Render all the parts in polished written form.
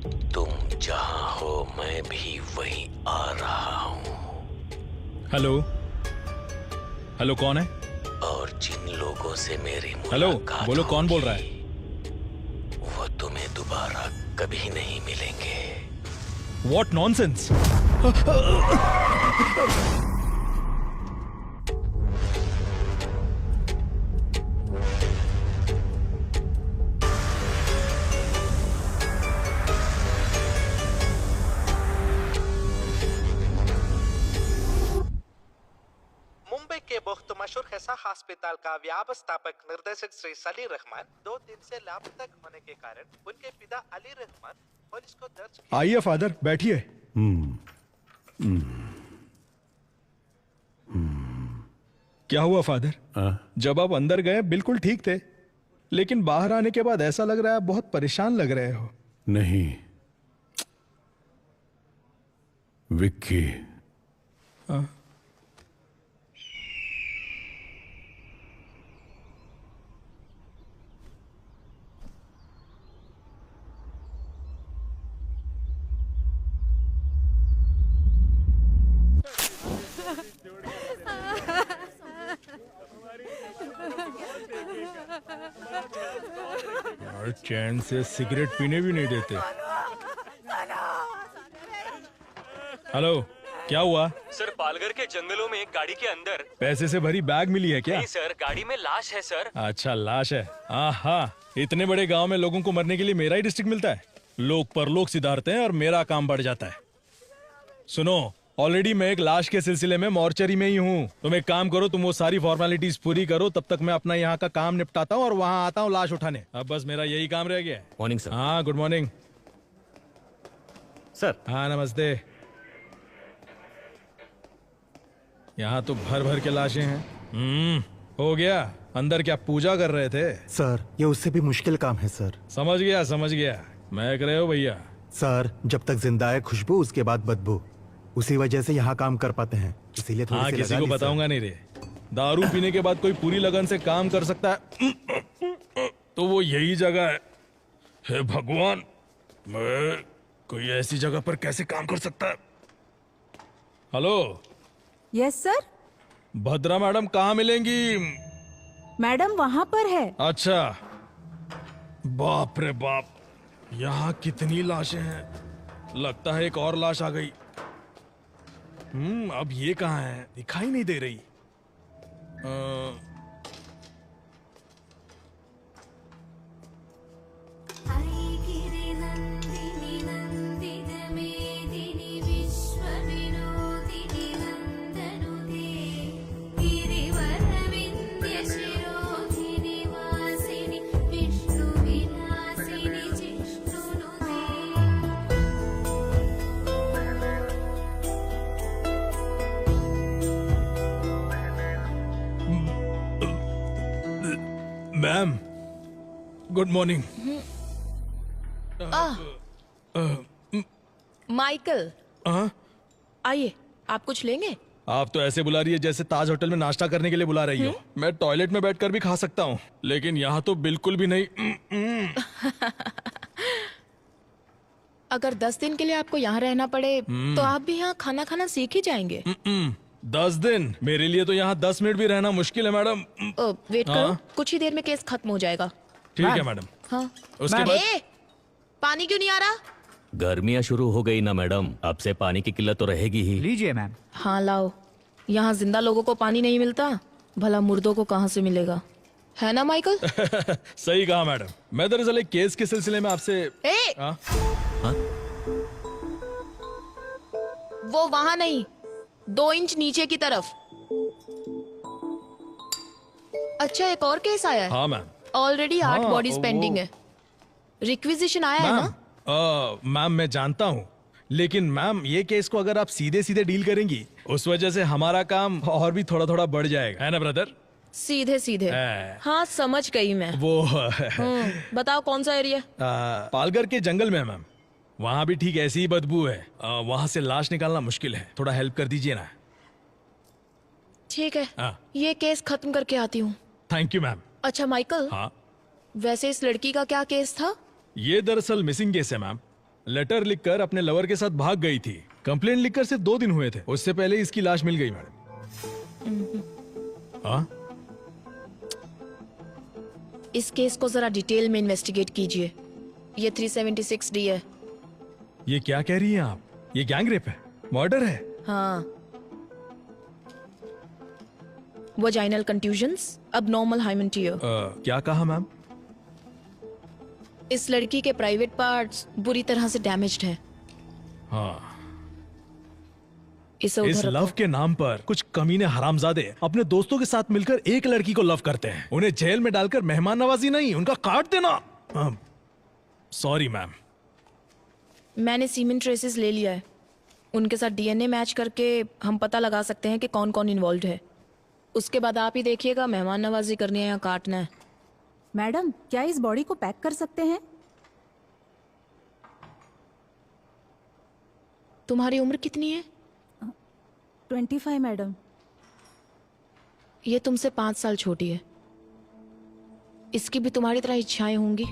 तुम जहां हो मैं भी वहीं आ रहा हूं। हेलो हेलो, कौन है? और जिन लोगों से मेरी हेलो, मुलाकात बोलो कौन बोल रहा है? वो तुम्हें दोबारा कभी नहीं मिलेंगे। What nonsense! मुंबई के बहुत मशहूर हैसा हॉस्पिटल का व्यवस्थापक निर्देशक श्री सली रहमान 2 दिन से लापता होने के कारण उनके पिता अली रहमान पुलिस को दर्ज किया। आइए फादर, बैठिए। क्या हुआ फादर? जब आप अंदर गए बिल्कुल ठीक थे, लेकिन बाहर आने के बाद ऐसा लग रहा है आप बहुत परेशान लग रहे हो। नहीं विक्की, और चैन से सिगरेट पीने भी नहीं देते। हेलो, क्या हुआ? सर, पालघर के जंगलों में एक गाड़ी के अंदर। पैसे से भरी बैग मिली है क्या? नहीं सर, गाड़ी में लाश है सर। अच्छा, लाश है। आहा, इतने बड़े गांव में लोगों को मरने के लिए मेरा ही डिस्ट्रिक्ट मिलता है। लोग परलोक सिधारते हैं और मेरा काम बढ़ जाता है। सुनो, ऑलरेडी मैं एक लाश के सिलसिले में मॉर्चरी में ही हूँ। तुम एक काम करो, तुम वो सारी फॉर्मेलिटीज पूरी करो, तब तक मैं अपना यहाँ का काम निपटाता हूँ और वहाँ आता हूँ लाश उठाने। अब बस मेरा यही काम रह गया है। Morning sir. हाँ, गुड मॉर्निंग सर। हाँ, नमस्ते। यहाँ तो भर भर के लाशें हैं। हो गया। अंदर क्या पूजा कर रहे थे? सर, ये उससे भी मुश्किल काम है सर। समझ गया समझ गया। महक रहे हो भैया? सर, जब तक जिंदा है खुशबू, उसके बाद बदबू। उसी वजह से यहाँ काम कर पाते हैं, इसीलिए थोड़ी हाँ, सी किसी लगा को ली, सर। बताऊंगा नहीं रे। दारू पीने के बाद कोई पूरी लगन से काम कर सकता है तो वो यही जगह है। हे भगवान, मैं कोई ऐसी जगह पर कैसे काम कर सकता है? Hello. Yes sir. Bhadra madam कहाँ मिलेंगी? मैडम वहाँ पर है। अच्छा, बाप रे बाप, यहाँ कितनी लाशें हैं। लगता है एक और लाश आ गई। अब ये कहाँ है? दिखाई नहीं दे रही। Ma'am, good morning. माइकल, आइए, आप कुछ लेंगे? आप तो ऐसे बुला रही है जैसे ताज होटल में नाश्ता करने के लिए बुला रही हो। मैं टॉयलेट में बैठकर भी खा सकता हूँ, लेकिन यहाँ तो बिल्कुल भी नहीं। अगर 10 दिन के लिए आपको यहाँ रहना पड़े तो आप भी यहाँ खाना खाना सीख ही जाएंगे। 10 दिन? मेरे लिए तो यहाँ 10 मिनट भी रहना मुश्किल है मैडम। वेट करो, कुछ ही देर में केस खत्म हो जाएगा। ठीक है मैडम। हाँ। उसके बाद पानी क्यों नहीं आ रहा? गर्मियाँ शुरू हो गई ना मैडम, अब से पानी की किल्लत तो रहेगी ही। लीजिए मैम। हाँ लाओ। यहाँ जिंदा लोगों को पानी नहीं मिलता, भला मुर्दों को कहाँ से मिलेगा, है ना माइकल? सही कहा मैडम। मैं दरअसल एक केस के सिलसिले में आपसे। वो वहां नहीं, 2 इंच नीचे की तरफ। अच्छा, एक और केस आया है। हाँ मैम। ऑलरेडी 8 हाँ, बॉडीज पेंडिंग है। रिक्विजिशन आया है ना? मैम मैं जानता हूँ, लेकिन मैम ये केस को अगर आप सीधे सीधे डील करेंगी, उस वजह से हमारा काम और भी थोड़ा थोड़ा बढ़ जाएगा, है ना ब्रदर? सीधे सीधे। हाँ, समझ गई मैं। वो बताओ कौन सा एरिया? पालघर के जंगल में है मैम। वहाँ भी ठीक ऐसी ही बदबू है। वहाँ से लाश निकालना मुश्किल है, थोड़ा हेल्प कर दीजिए ना। ठीक है, ये केस खत्म करके आती हूँ। Thank you ma'am. अच्छा माइकल। हाँ, वैसे इस लड़की का क्या केस था? ये दरअसल मिसिंग केस है मैम। लेटर लिखकर अपने लवर के साथ भाग गई थी। कंप्लेंट लिखकर सिर्फ 2 दिन हुए थे, उससे पहले इसकी लाश मिल गई मैडम। हाँ, इस केस को जरा डिटेल में इन्वेस्टिगेट कीजिए। ये 376 डी है। ये क्या कह रही हैं आप? ये गैंग रेप है, मर्डर है। हाँ, vaginal contusions, abnormal hymen tear. क्या कहा मैम? इस लड़की के प्राइवेट पार्ट्स बुरी तरह से डैमेज्ड हैं। हाँ, इसे इस उधर लव रखो। के नाम पर कुछ कमीने हरामजादे अपने दोस्तों के साथ मिलकर एक लड़की को लव करते हैं। उन्हें जेल में डालकर मेहमान नवाजी नहीं, उनका काट देना। Sorry ma'am. मैंने सीमेन ट्रेसेस ले लिया है। उनके साथ डीएनए मैच करके हम पता लगा सकते हैं कि कौन कौन इन्वॉल्व है। उसके बाद आप ही देखिएगा मेहमान नवाजी करनी है या काटना है। मैडम, क्या इस बॉडी को पैक कर सकते हैं? तुम्हारी उम्र कितनी है? 25 मैडम। ये तुमसे 5 साल छोटी है। इसकी भी तुम्हारी तरह इच्छाएं होंगी।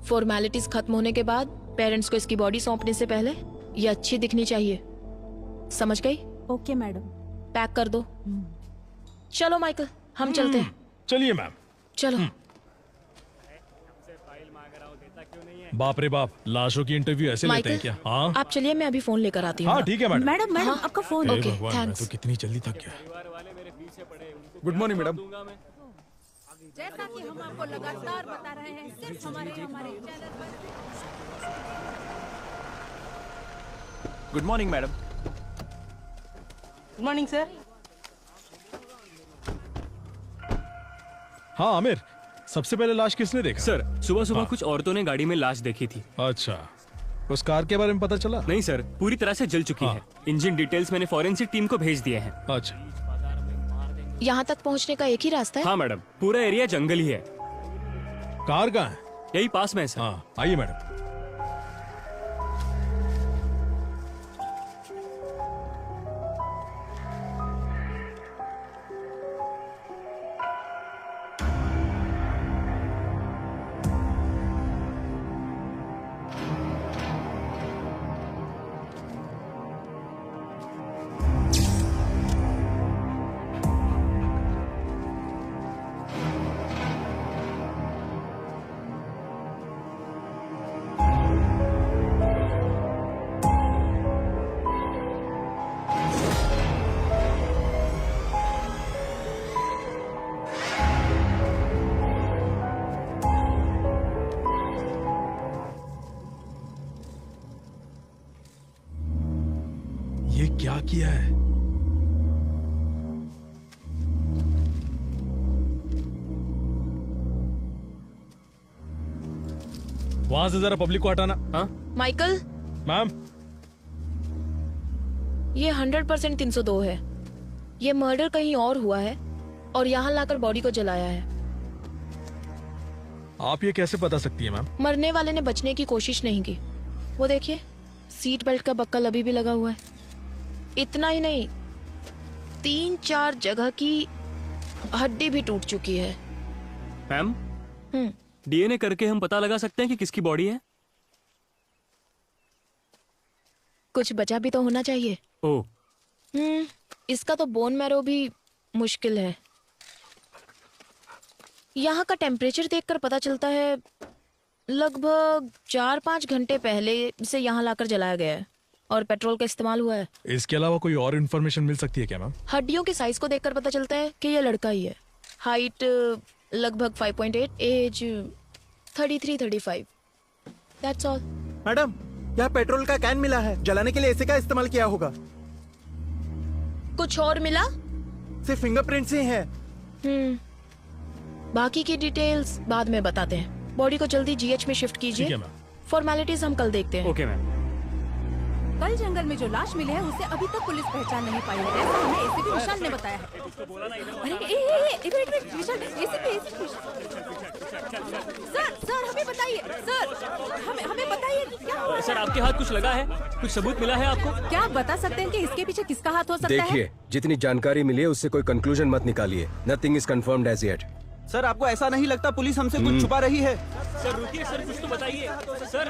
फॉर्मेलिटीज खत्म होने के बाद पेरेंट्स को इसकी बॉडी सौंपने से पहले ये अच्छी दिखनी चाहिए। समझ गई? Okay madam. पैक कर दो। चलो माइकल, हम चलते हैं। चलिए मैम। चलो। बाप रे बाप, लाशों की इंटरव्यू ऐसे लेते हैं क्या? हाँ आप चलिए, मैं अभी फोन लेकर आती हूँ। हाँ ठीक है मैडम। मैडम मैडम, हाँ। आपका फोन। हे ओके, भगवान, मैं थैंक्स। तो कितनी जल्दी थक गया। Good morning madam. जैसा कि हम आपको लगातार बता रहे हैं, सिर्फ हमारे चैनल पर। Good morning madam. Good morning sir. हाँ आमिर, सबसे पहले लाश किसने देखा? सर, सुबह सुबह कुछ औरतों ने गाड़ी में लाश देखी थी। अच्छा, उस कार के बारे में पता चला? नहीं सर, पूरी तरह से जल चुकी हाँ। है। इंजन डिटेल्स मैंने फॉरेंसिक टीम को भेज दिए हैं। अच्छा, यहाँ तक पहुँचने का एक ही रास्ता है। हाँ मैडम, पूरा एरिया जंगल ही है। कार कहाँ है? यही पास में है सर। हाँ आइए मैडम। ये क्या किया है? वहां से जरा पब्लिक को हटाना। हाँ माइकल, मैम, ये 100% 302 है। ये मर्डर कहीं और हुआ है और यहाँ लाकर बॉडी को जलाया है। आप ये कैसे बता सकती है मैम? मरने वाले ने बचने की कोशिश नहीं की। वो देखिए, सीट बेल्ट का बक्कल अभी भी लगा हुआ है। इतना ही नहीं, 3-4 जगह की हड्डी भी टूट चुकी है। मैम, हम्म, डीएनए करके हम पता लगा सकते हैं कि किसकी बॉडी है? कुछ बचा भी तो होना चाहिए। ओह, इसका तो बोन मैरो भी मुश्किल है। यहाँ का टेम्परेचर देखकर पता चलता है लगभग 4-5 घंटे पहले इसे यहाँ लाकर जलाया गया है और पेट्रोल का इस्तेमाल हुआ है। इसके अलावा कोई और इन्फॉर्मेशन मिल सकती है क्या मैम? हड्डियों के साइज को देखकर पता चलता है कि ये लड़का ही है। हाइट लगभग 5.8, एज 33-35। That's all. मैडम, यहाँ पेट्रोल का कैन मिला है, जलाने के लिए ऐसे का इस्तेमाल किया होगा। कुछ और मिला? सिर्फ फिंगरप्रिंट्स ही हैं। बाकी की डिटेल्स बाद में बताते हैं। बॉडी को जल्दी जीएच में शिफ्ट ठीक है कीजिए। मैम। फॉर्मेलिटीज हम कल देखते हैं। Okay ma'am. कल जंगल में जो लाश मिली है उसे अभी तक पुलिस पहचान नहीं पाई है, ऐसा हमें एसीपी विशाल ने बताया है। अरे एक मिनट विशाल, एसीपी सर हमें बताइए, सर हमें बताइए क्या हुआ? सर, आपके हाथ कुछ लगा है? कुछ सबूत मिला है आपको? क्या आप बता सकते हैं कि इसके पीछे किसका हाथ हो सकता है? देखिए, जितनी जानकारी मिली है उससे कोई कंक्लूजन मत निकालिए। Nothing is confirmed as yet. Sir, आपको ऐसा नहीं लगता पुलिस हमसे कुछ छुपा रही है? सर रुकिए सर, कुछ तो बताइए सर।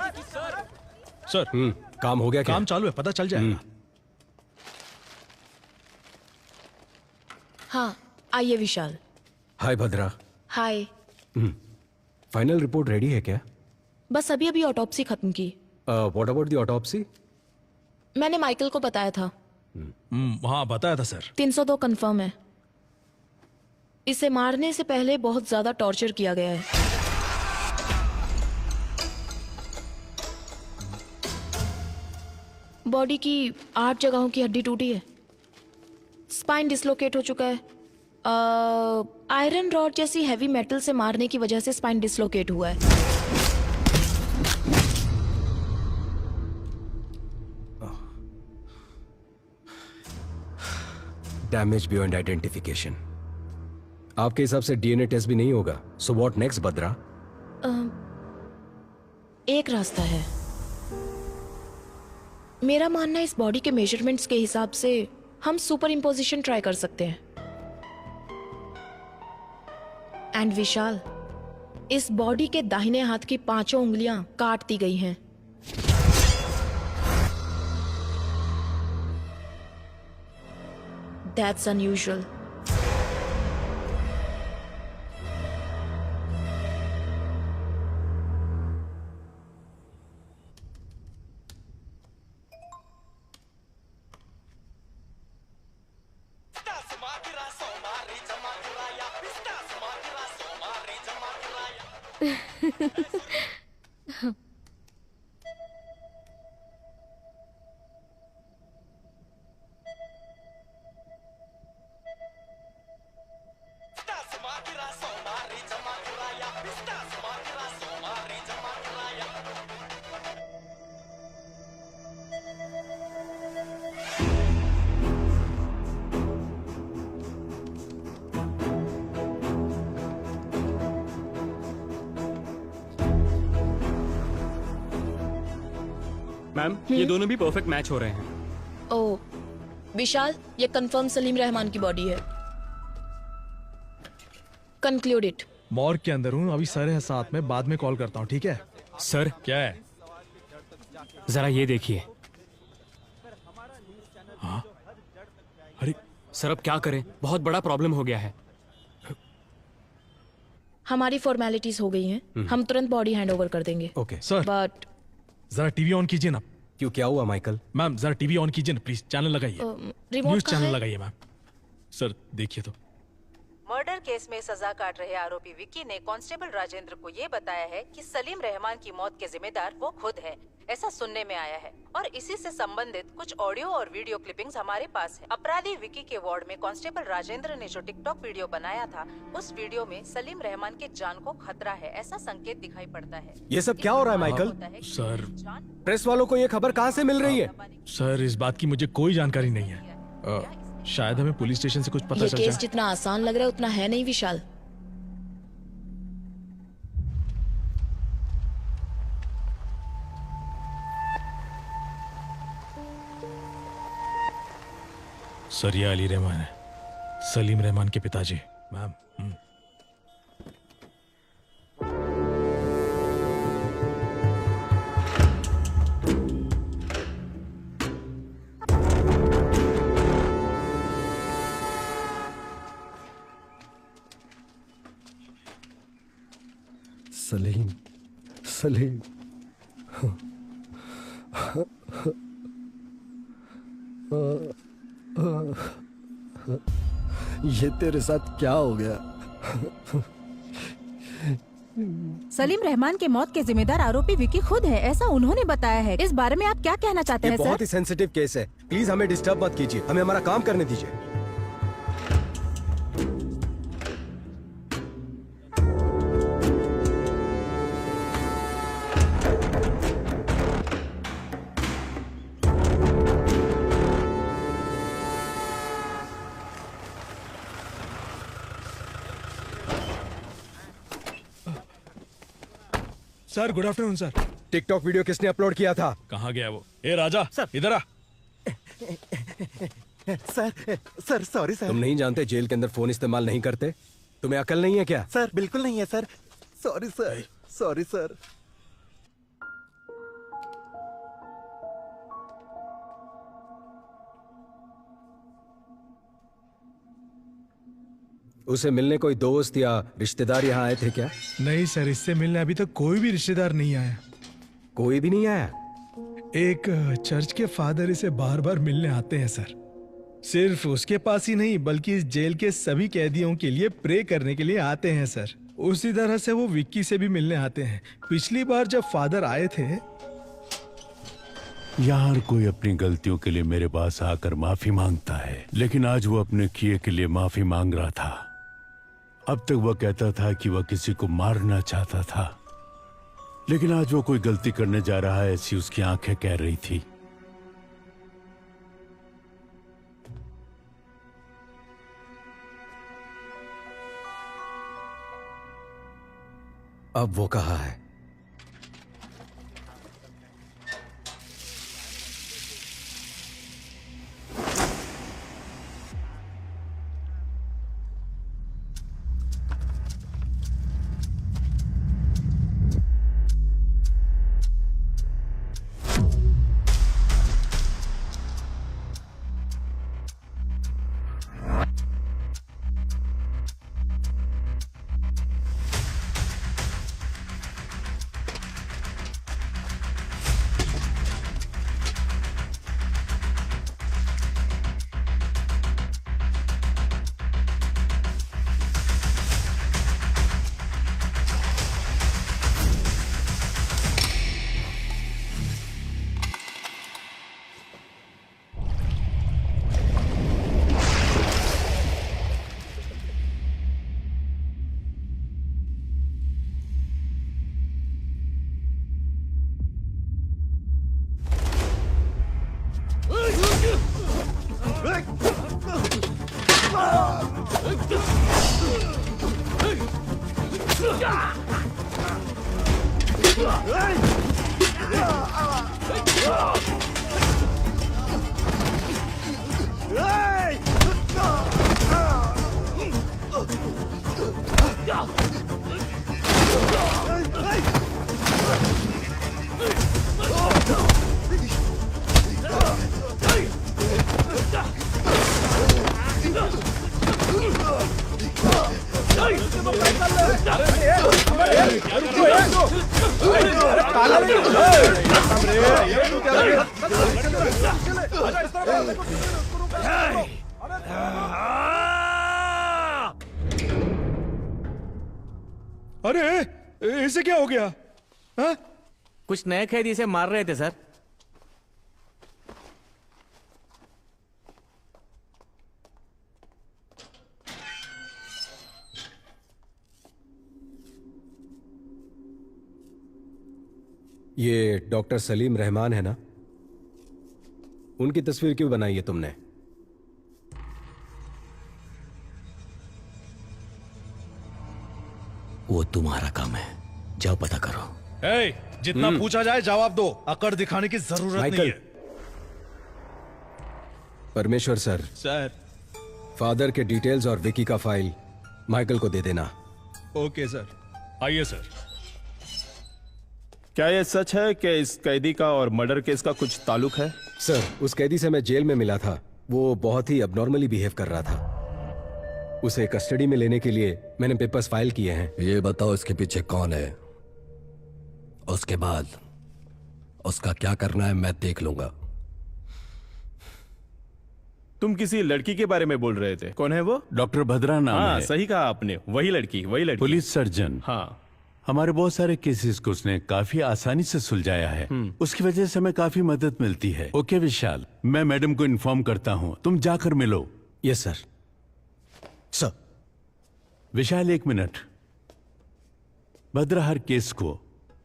सर काम हो गया क्या? काम चालू है, पता चल जाएगा। हाँ आइए विशाल। हाय भद्रा। हाय। फाइनल रिपोर्ट रेडी है क्या? बस अभी अभी ऑटोप्सी खत्म की। What about the autopsy? मैंने माइकल को बताया था। हाँ बताया था सर। 302 कंफर्म है। इसे मारने से पहले बहुत ज्यादा टॉर्चर किया गया है। बॉडी की 8 जगहों की हड्डी टूटी है। स्पाइन डिसलोकेट हो चुका है। आयरन रॉड जैसी हैवी मेटल से मारने की वजह से स्पाइन डिसलोकेट हुआ है। Damage beyond identification. आपके हिसाब से डीएनए टेस्ट भी नहीं होगा। सो व्हाट नेक्स्ट भद्रा? एक रास्ता है। मेरा मानना है इस बॉडी के मेजरमेंट्स के हिसाब से हम सुपर इम्पोजिशन ट्राई कर सकते हैं। एंड विशाल, इस बॉडी के दाहिने हाथ की 5 उंगलियां काट दी गई हैं। That's unusual. मैम ये दोनों भी परफेक्ट मैच हो रहे हैं। ओह विशाल, ये कंफर्म सलीम रहमान की बॉडी है। Conclude it. मॉर्ग के अंदर हूँ, अभी सर है साथ में, बाद में कॉल करता हूँ, ठीक है? सर क्या है? जरा ये देखिए। हाँ? अरे सर अब क्या करें, बहुत बड़ा प्रॉब्लम हो गया है। हमारी फॉर्मेलिटीज हो गई हैं। हम तुरंत बॉडी हैंड ओवर कर देंगे। ओके सर बट जरा टीवी ऑन कीजिए ना। क्यों, क्या हुआ माइकल? मैम जरा टीवी ऑन कीजिए ना प्लीज, चैनल लगाइए, रिमोट न्यूज कहाँ चैनल है? लगाइए मैम। सर देखिए तो। मर्डर केस में सजा काट रहे आरोपी विक्की ने कांस्टेबल राजेंद्र को ये बताया है कि सलीम रहमान की मौत के जिम्मेदार वो खुद है, ऐसा सुनने में आया है। और इसी से संबंधित कुछ ऑडियो और वीडियो क्लिपिंग्स हमारे पास है। अपराधी विक्की के वार्ड में कांस्टेबल राजेंद्र ने जो टिकटॉक वीडियो बनाया था, उस वीडियो में सलीम रहमान के जान को खतरा है ऐसा संकेत दिखाई पड़ता है। ये सब क्या हो रहा है माइकल? सर प्रेस वालों को ये खबर कहाँ से मिल रही है? सर इस बात की मुझे कोई जानकारी नहीं है। शायद हमें पुलिस स्टेशन से कुछ पता ये चल केस जाए। जितना आसान लग रहा है उतना है नहीं विशाल। सर ये अली रहमान है, सलीम रहमान के पिताजी। मैम सलीम, सलीम। ये तेरे साथ क्या हो गया? सलीम रहमान के मौत के जिम्मेदार आरोपी विकी खुद है, ऐसा उन्होंने बताया है। इस बारे में आप क्या कहना चाहते ये हैं बहुत सर? ही सेंसिटिव केस है, प्लीज हमें डिस्टर्ब मत कीजिए, हमें हमारा काम करने दीजिए। Sir good afternoon sir. TikTok video किसने अपलोड किया था? कहाँ गया वो? ए राजा सर इधर आ। Sir sorry sir. तुम नहीं जानते जेल के अंदर फोन इस्तेमाल नहीं करते? तुम्हें अकल नहीं है क्या? सर बिल्कुल नहीं है sir, sorry sir. Sorry sir. उसे मिलने कोई दोस्त या रिश्तेदार यहाँ आए थे क्या? नहीं सर, इससे मिलने अभी तक कोई भी रिश्तेदार नहीं आया। कोई भी नहीं आया? एक चर्च के फादर इसे बार बार मिलने आते हैं सर। सिर्फ उसके पास ही नहीं बल्कि इस जेल के सभी कैदियों के लिए प्रे करने के लिए आते हैं सर। उसी तरह से वो विक्की से भी मिलने आते हैं। पिछली बार जब फादर आए थे, यहाँ हर कोई अपनी गलतियों के लिए मेरे पास आकर माफी मांगता है, लेकिन आज वो अपने किए के लिए माफी मांग रहा था। अब तक वह कहता था कि वह किसी को मारना चाहता था, लेकिन आज वो कोई गलती करने जा रहा है ऐसी उसकी आंखें कह रही थी। अब वो कहाँ है? अरे इसे क्या हो गया? हा? कुछ नए कैदी से मार रहे थे सर। ये डॉक्टर सलीम रहमान है ना? उनकी तस्वीर क्यों बनाई है तुमने? वो तुम्हारा काम है, जाओ पता करो। जितना पूछा जाए जवाब दो, अकड़ दिखाने की जरूरत नहीं है। परमेश्वर सर, फादर के डिटेल्स और विकी का फाइल माइकल को दे देना। Okay sir. आइए सर। क्या यह सच है कि इस कैदी का और मर्डर केस का कुछ ताल्लुक है? सर, उस कैदी से मैं जेल में मिला था। वो बहुत ही अबनॉर्मली बिहेव कर रहा था। उसे कस्टडी में लेने के लिए मैंने पेपर्स फाइल किए हैं। ये बताओ इसके पीछे कौन है, उसके बाद उसका क्या करना है मैं देख लूंगा। तुम किसी लड़की के बारे में बोल रहे थे, कौन है वो? डॉक्टर भद्रा नाम हाँ, है। सही कहा आपने, वही लड़की। Police surgeon. हाँ, हमारे बहुत सारे केसेस को उसने काफी आसानी से सुलझाया है। उसकी वजह से हमें काफी मदद मिलती है। ओके विशाल, मैं मैडम को इन्फॉर्म करता हूँ, तुम जाकर मिलो। Yes sir. सर। विशाल एक मिनट। भद्रा हर केस को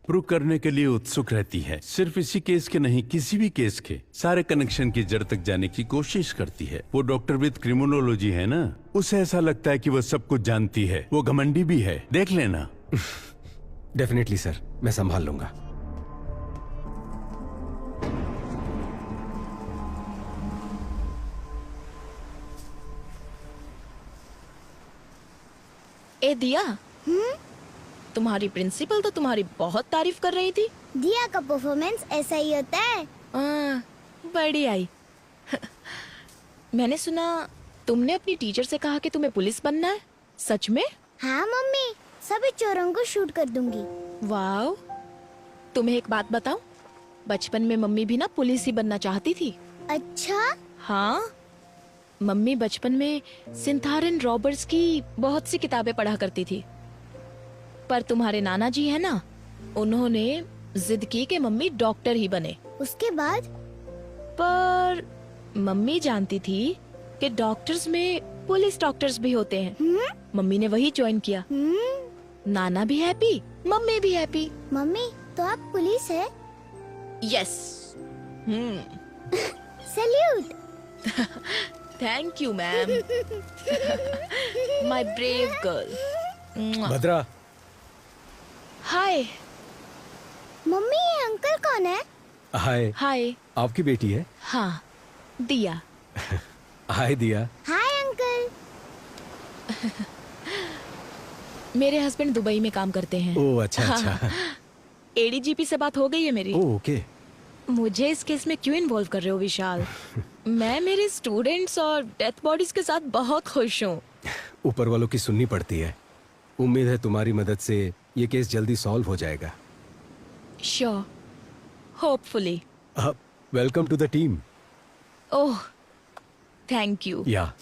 प्रूव करने के लिए उत्सुक रहती है। सिर्फ इसी केस के नहीं, किसी भी केस के सारे कनेक्शन की जड़ तक जाने की कोशिश करती है। वो डॉक्टर विद क्रिमिनोलॉजी है ना, उसे ऐसा लगता है कि वो सब कुछ जानती है। वो घमंडी भी है, देख लेना। डेफिनेटली सर, मैं संभाल लूंगा। ए दिया, तुम्हारी प्रिंसिपल तो तुम्हारी बहुत तारीफ कर रही थी। दिया का परफॉर्मेंस ऐसा ही होता है। बड़ी आई। मैंने सुना तुमने अपनी टीचर से कहा कि तुम्हें पुलिस बनना है, सच में? हाँ मम्मी, सभी चोरों को शूट कर दूंगी। वाओ। तुम्हें एक बात बताऊं, बचपन में मम्मी भी ना पुलिस ही बनना चाहती थी। अच्छा? हाँ, मम्मी बचपन में सिंथारन रॉबर्ट्स की बहुत सी किताबें पढ़ा करती थी, पर तुम्हारे नाना जी है ना, उन्होंने जिद की कि मम्मी डॉक्टर ही बने। उसके बाद? पर मम्मी जानती थी कि डॉक्टर्स में पुलिस डॉक्टर्स भी होते हैं। मम्मी ने वही ज्वाइन किया। नाना भी हैप्पी, मम्मी भी हैप्पी। मम्मी, तो आप पुलिस है? Yes. Salute. Thank you ma'am. My brave girl. Bhadra. Hi. Mummy, ये अंकल कौन है? हाय। हाय। आपकी बेटी है? हाँ, दिया। हाय दिया। Hi uncle. मेरे हस्बैंड दुबई में काम करते हैं। ओह अच्छा अच्छा। एडीजीपी से बात हो गई है मेरी। Oh okay. मुझे इस केस में क्यों इन्वॉल्व कर रहे हो विशाल? मैं मेरे स्टूडेंट्स और डेथ बॉडीज के साथ बहुत खुश हूँ। ऊपर वालों की सुननी पड़ती है। उम्मीद है तुम्हारी मदद से ये केस जल्दी सॉल्व हो जाएगा। Sure, hopefully. Welcome to the team. Oh, thank you. Yeah.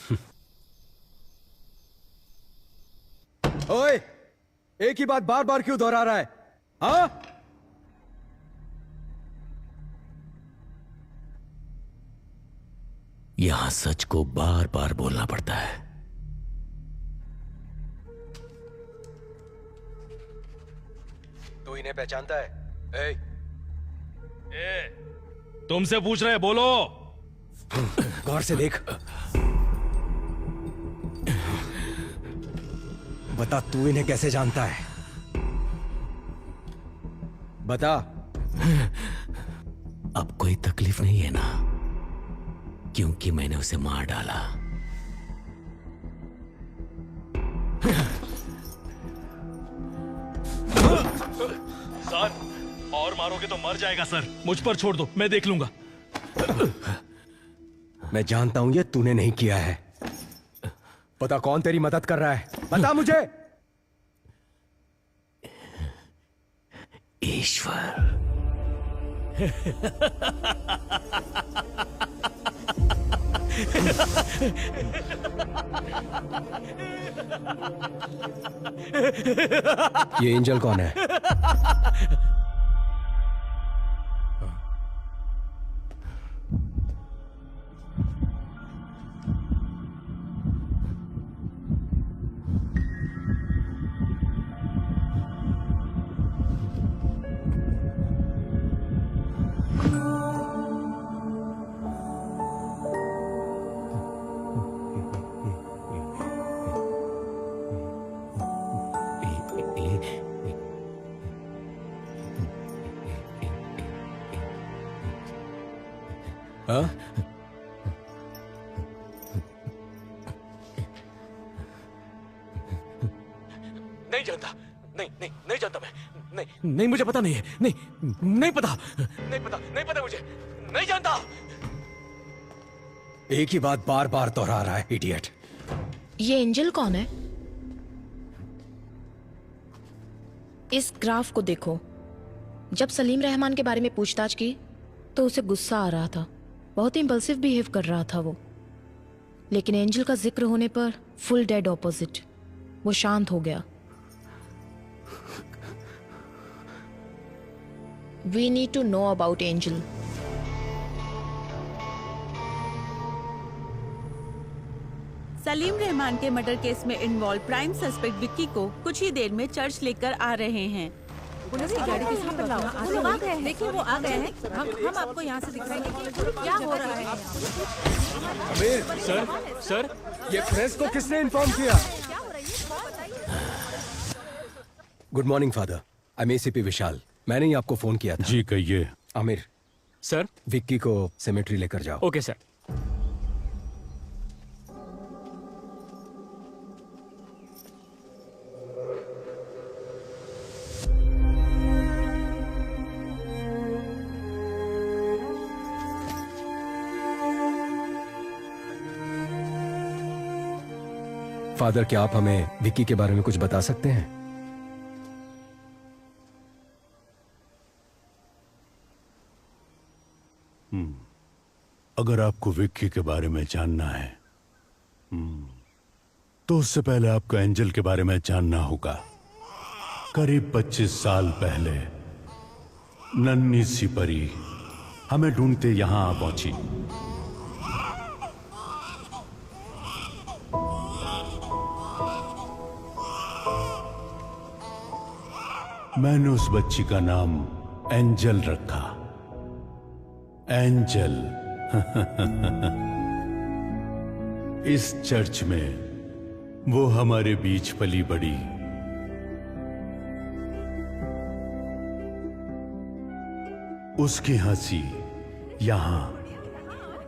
ओए, एक ही बात बार बार क्यों दोहरा रहा है? हाँ? यहां सच को बार बार बोलना पड़ता है। तू इन्हें पहचानता है? तुमसे पूछ रहे, बोलो। गौर से देख। बता, तू इन्हें कैसे जानता है? बता। अब कोई तकलीफ नहीं है ना, क्योंकि मैंने उसे मार डाला। सर, और मारोगे तो मर जाएगा सर। मुझ पर छोड़ दो, मैं देख लूंगा। मैं जानता हूं ये तूने नहीं किया है। पता कौन तेरी मदद कर रहा है? बता मुझे। ईश्वर। ये एंजल कौन है? हाँ? नहीं जानता। नहीं जानता मैं। नहीं मुझे पता नहीं है। नहीं पता मुझे। नहीं जानता। एक ही बात बार बार दोहरा रहा है, इडियट। ये एंजल कौन है? इस ग्राफ को देखो। जब सलीम रहमान के बारे में पूछताछ की तो उसे गुस्सा आ रहा था, बहुत इंपल्सिव बिहेव कर रहा था वो। लेकिन एंजल का जिक्र होने पर फुल डेड ऑपोजिट, वो शांत हो गया। We need to know about Angel. Salim Rahman के मर्डर केस में इन्वॉल्व प्राइम सस्पेक्ट विक्की को कुछ ही देर में चर्च लेकर आ रहे हैं। पुलिस की गाड़ी किस पर आ गए हैं? देखिए वो आ गए हैं। हम आपको यहाँ से दिखाएंगे कि क्या हो रहा है। अमीर, सर, ये प्रेस को किसने इन्फॉर्म किया? Good morning father, I am ACP Vishal. मैंने ही आपको फोन किया था। जी कहिए। आमिर, सर, विक्की को सेमेट्री लेकर जाओ। Okay sir. फादर, क्या आप हमें विक्की के बारे में कुछ बता सकते हैं? अगर आपको विक्की के बारे में जानना है तो उससे पहले आपको एंजल के बारे में जानना होगा। करीब 25 साल पहले नन्ही सी परी हमें ढूंढते यहां आ पहुंची। मैंने उस बच्ची का नाम एंजल रखा। एंजल। इस चर्च में वो हमारे बीच पली बड़ी। उसकी हंसी यहां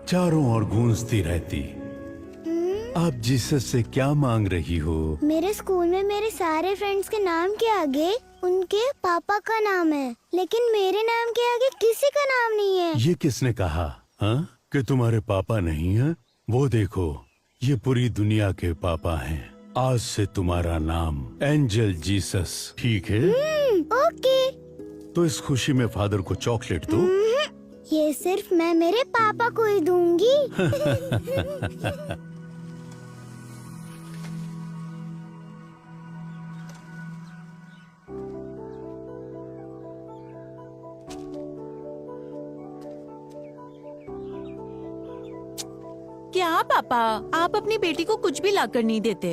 चारों ओर गूंजती रहती। आप जीसस से क्या मांग रही हो? मेरे स्कूल में मेरे सारे फ्रेंड्स के नाम के आगे उनके पापा का नाम है, लेकिन मेरे नाम के आगे किसी का नाम नहीं है। ये किसने कहा कि तुम्हारे पापा नहीं हैं? वो देखो, ये पूरी दुनिया के पापा हैं। आज से तुम्हारा नाम एंजल जीसस, ठीक है? ओके। तो इस खुशी में फादर को चॉकलेट दो। ये सिर्फ मैं मेरे पापा को ही दूंगी। क्या पापा, आप अपनी बेटी को कुछ भी लाकर नहीं देते।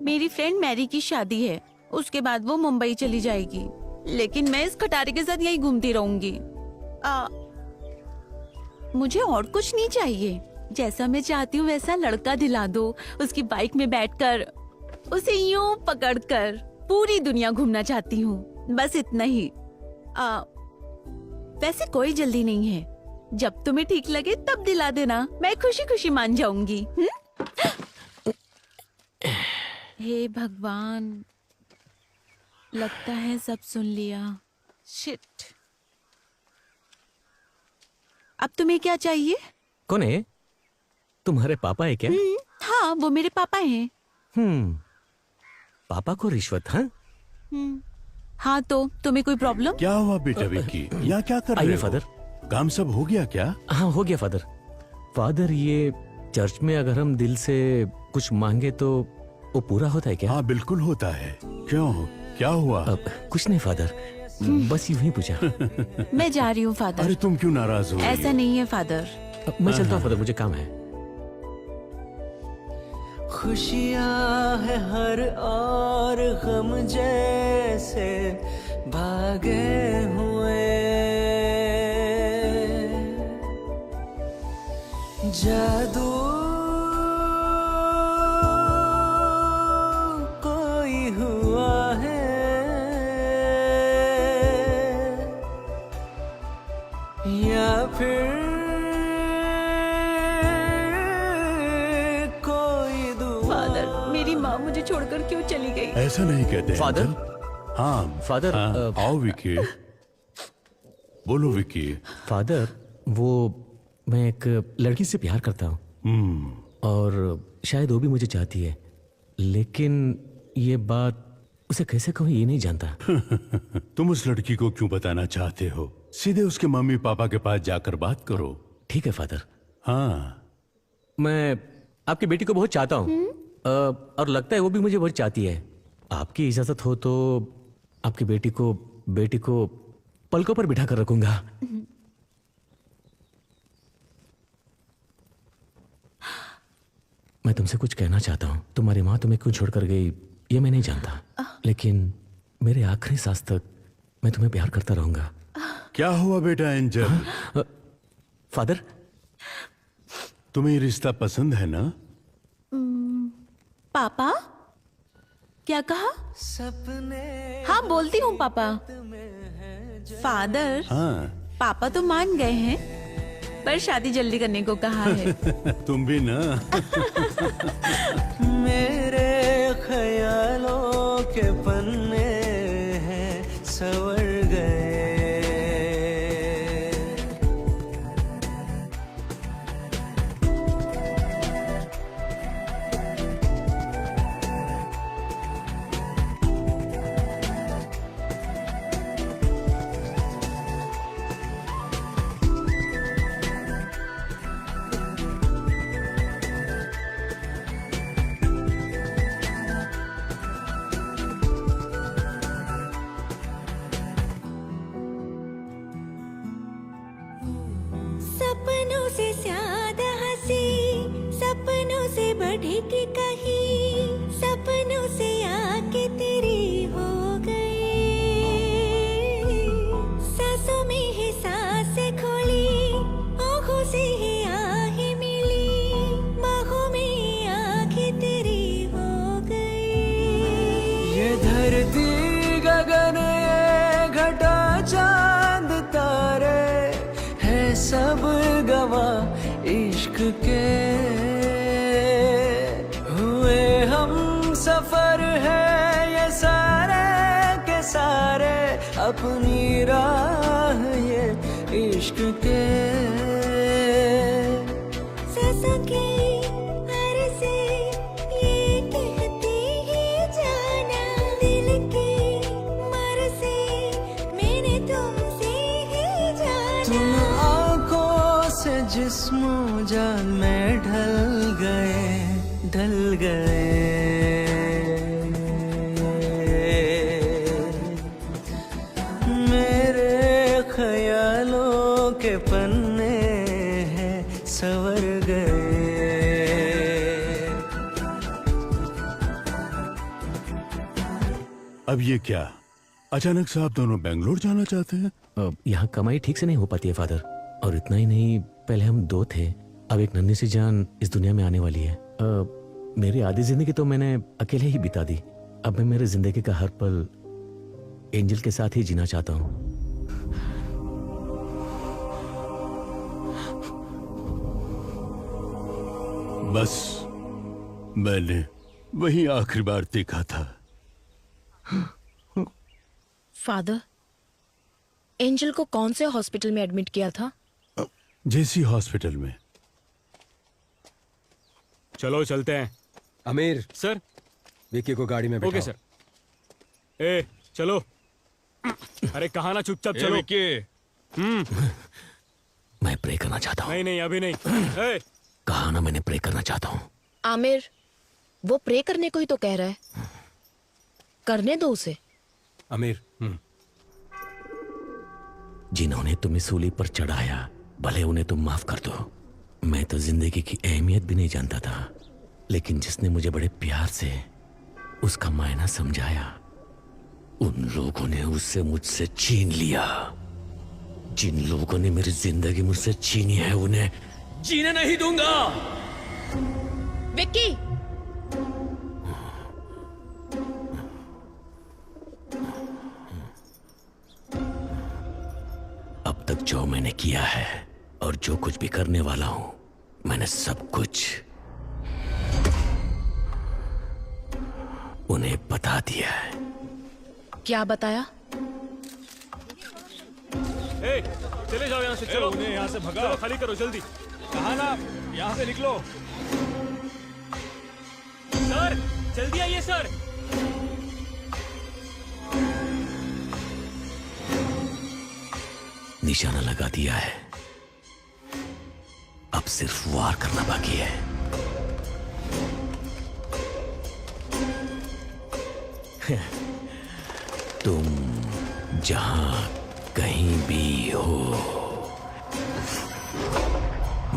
मेरी फ्रेंड मैरी की शादी है, उसके बाद वो मुंबई चली जाएगी, लेकिन मैं इस खटारे के साथ यही घूमती रहूंगी। मुझे और कुछ नहीं चाहिए। जैसा मैं चाहती हूँ वैसा लड़का दिला दो। उसकी बाइक में बैठकर उसे यूं पकड़कर पूरी दुनिया घूमना चाहती हूँ, बस इतना ही। वैसे कोई जल्दी नहीं है, जब तुम्हें ठीक लगे तब दिला देना, मैं खुशी खुशी मान जाऊंगी। हे भगवान, लगता है सब सुन लिया। शिट। अब तुम्हें क्या चाहिए? कौन है? तुम्हारे पापा है क्या? हाँ, वो मेरे पापा हैं। पापा को रिश्वत? हाँ, तो तुम्हें कोई प्रॉब्लम? क्या हुआ बेटा विक्की? या क्या कर रहे हो? फादर, काम सब हो गया क्या? हाँ, हो गया फादर। फादर, ये चर्च में अगर हम दिल से कुछ मांगे तो वो पूरा होता है क्या? हाँ, बिल्कुल होता है। क्यों, क्या हुआ? कुछ नहीं फादर, बस यूं ही पूछा। मैं जा रही हूँ फादर। अरे तुम क्यों नाराज हो? ऐसा नहीं है फादर। मैं चलता हूँ फादर, मुझे काम है। खुशियाँ है हर और गम जैसे भागे हुए, जादू कोई हुआ है, या फिर कोई दुआ। फादर, मेरी माँ मुझे छोड़कर क्यों चली गई? ऐसा नहीं कहते फादर। हाँ फादर, आओ विक्की, बोलो विक्की। फादर, वो मैं एक लड़की से प्यार करता हूँ और शायद वो भी मुझे चाहती है, लेकिन ये बात उसे कैसे कहूँ ये नहीं जानता। तुम उस लड़की को क्यों बताना चाहते हो? सीधे उसके मम्मी पापा के पास जाकर बात करो। ठीक है फादर। हाँ, मैं आपकी बेटी को बहुत चाहता हूँ और लगता है वो भी मुझे बहुत चाहती है। आपकी इजाजत हो तो आपकी बेटी को पलकों पर बिठा कर रखूंगा। मैं तुमसे कुछ कहना चाहता हूँ। तुम्हारी माँ तुम्हें क्यों छोड़कर गई ये मैं नहीं जानता, लेकिन मेरे आखिरी सांस तक मैं तुम्हें प्यार करता रहूंगा। क्या हुआ बेटा एंजल? फादर, तुम्हें ये रिश्ता पसंद है ना? पापा, क्या कहा? हाँ, बोलती हूँ पापा। फादर, हाँ। पापा तो मान गए हैं, पर शादी जल्दी करने को कहा है। तुम भी ना। मेरे ख्यालों के पन्ने हैं सवर गए, से ज्यादा हंसी, सपनों से बढ़ के कहीं, सपनों से आके तेरी हो गई। सांसों में ही सांसें खोली, आँखों से ही आहें मिली, बाहों में आंखें तेरी हो गई। ये धरती गगन ये घटा चांद तारे है सब गवाह इश्क के। हुए हम सफर है ये सारे के सारे, अपनी राह ये इश्क के। सांसों की हर से ये कहती ही जाना, दिल की मर्जी मैंने तुमसे ही जाना। तुम आंखों से जिस्मो जान में ढल गए मेरे ख्यालों के पन्ने हैं सवर गए। अब ये क्या, अचानक से आप दोनों बेंगलोर जाना चाहते हैं? यहाँ कमाई ठीक से नहीं हो पाती है फादर, और इतना ही नहीं, पहले हम 2 थे, अब एक नन्ही सी जान इस दुनिया में आने वाली है। मेरी आधी जिंदगी तो मैंने अकेले ही बिता दी, अब मैं मेरे जिंदगी का हर पल एंजल के साथ ही जीना चाहता हूँ। बस मैंने वही आखिरी बार देखा था। फादर, एंजल को कौन से हॉस्पिटल में एडमिट किया था? जेसी हॉस्पिटल में। चलो चलते हैं। आमिर सर, विक्की को गाड़ी में बैठाओ। Okay sir. ए चलो। अरे कहा ना, चुपचाप चलो। मैं प्रे करना चाहता हूँ। नहीं नहीं अभी नहीं। ए, कहा ना मैंने प्रे करना चाहता हूँ। आमिर, वो प्रे करने को ही तो कह रहा है, करने दो उसे। आमिर जिन्होंने तुम्हें सूली पर चढ़ाया, भले उन्हें तुम माफ कर दो। मैं तो जिंदगी की अहमियत भी नहीं जानता था, लेकिन जिसने मुझे बड़े प्यार से उसका मायना समझाया, उन लोगों ने उससे मुझसे छीन लिया। जिन लोगों ने मेरी जिंदगी मुझसे छीनी है, उन्हें जीने नहीं दूंगा। विक्की! अब तक जो मैंने किया है और जो कुछ भी करने वाला हूं, मैंने सब कुछ उन्हें बता दिया है। क्या बताया? ए, चले जाओ यहाँ से। चलो उन्हें यहाँ से भगाओ। चलो, खाली करो जल्दी। कहा ना, यहाँ से निकलो। सर जल्दी आइए सर। निशाना लगा दिया है, अब सिर्फ वार करना बाकी है। तुम जहां कहीं भी हो,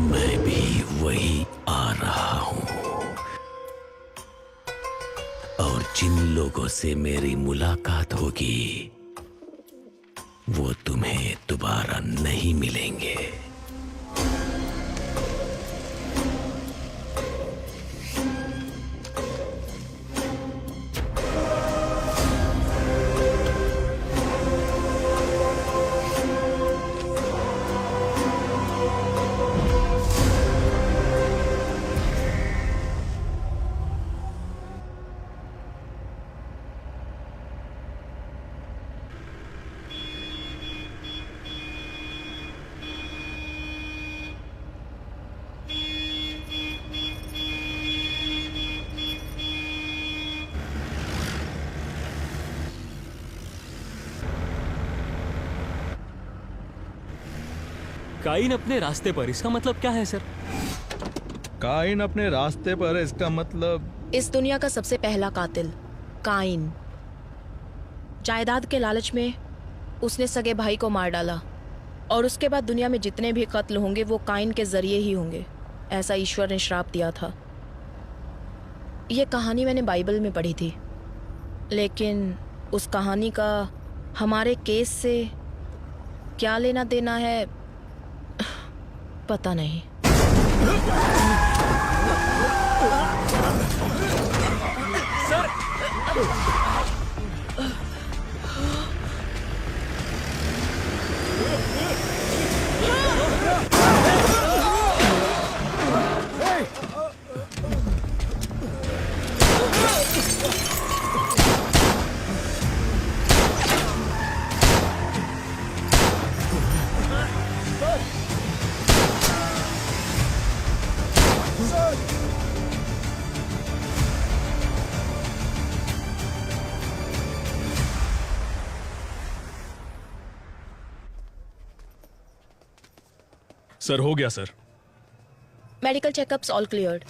मैं भी वही आ रहा हूं, और जिन लोगों से मेरी मुलाकात होगी, वो तुम्हें दोबारा नहीं मिलेंगे। काइन अपने रास्ते पर, इसका मतलब क्या है सर? काइन अपने रास्ते पर है, इसका मतलब इस दुनिया का सबसे पहला कातिल काइन। जायदाद के लालच में उसने सगे भाई को मार डाला, और उसके बाद दुनिया में जितने भी कत्ल होंगे वो काइन के जरिए ही होंगे, ऐसा ईश्वर ने श्राप दिया था। ये कहानी मैंने बाइबल में पढ़ी थी, लेकिन उस कहानी का हमारे केस से क्या लेना देना है पता नहीं। सर हो गया sir. Medical checkups all cleared.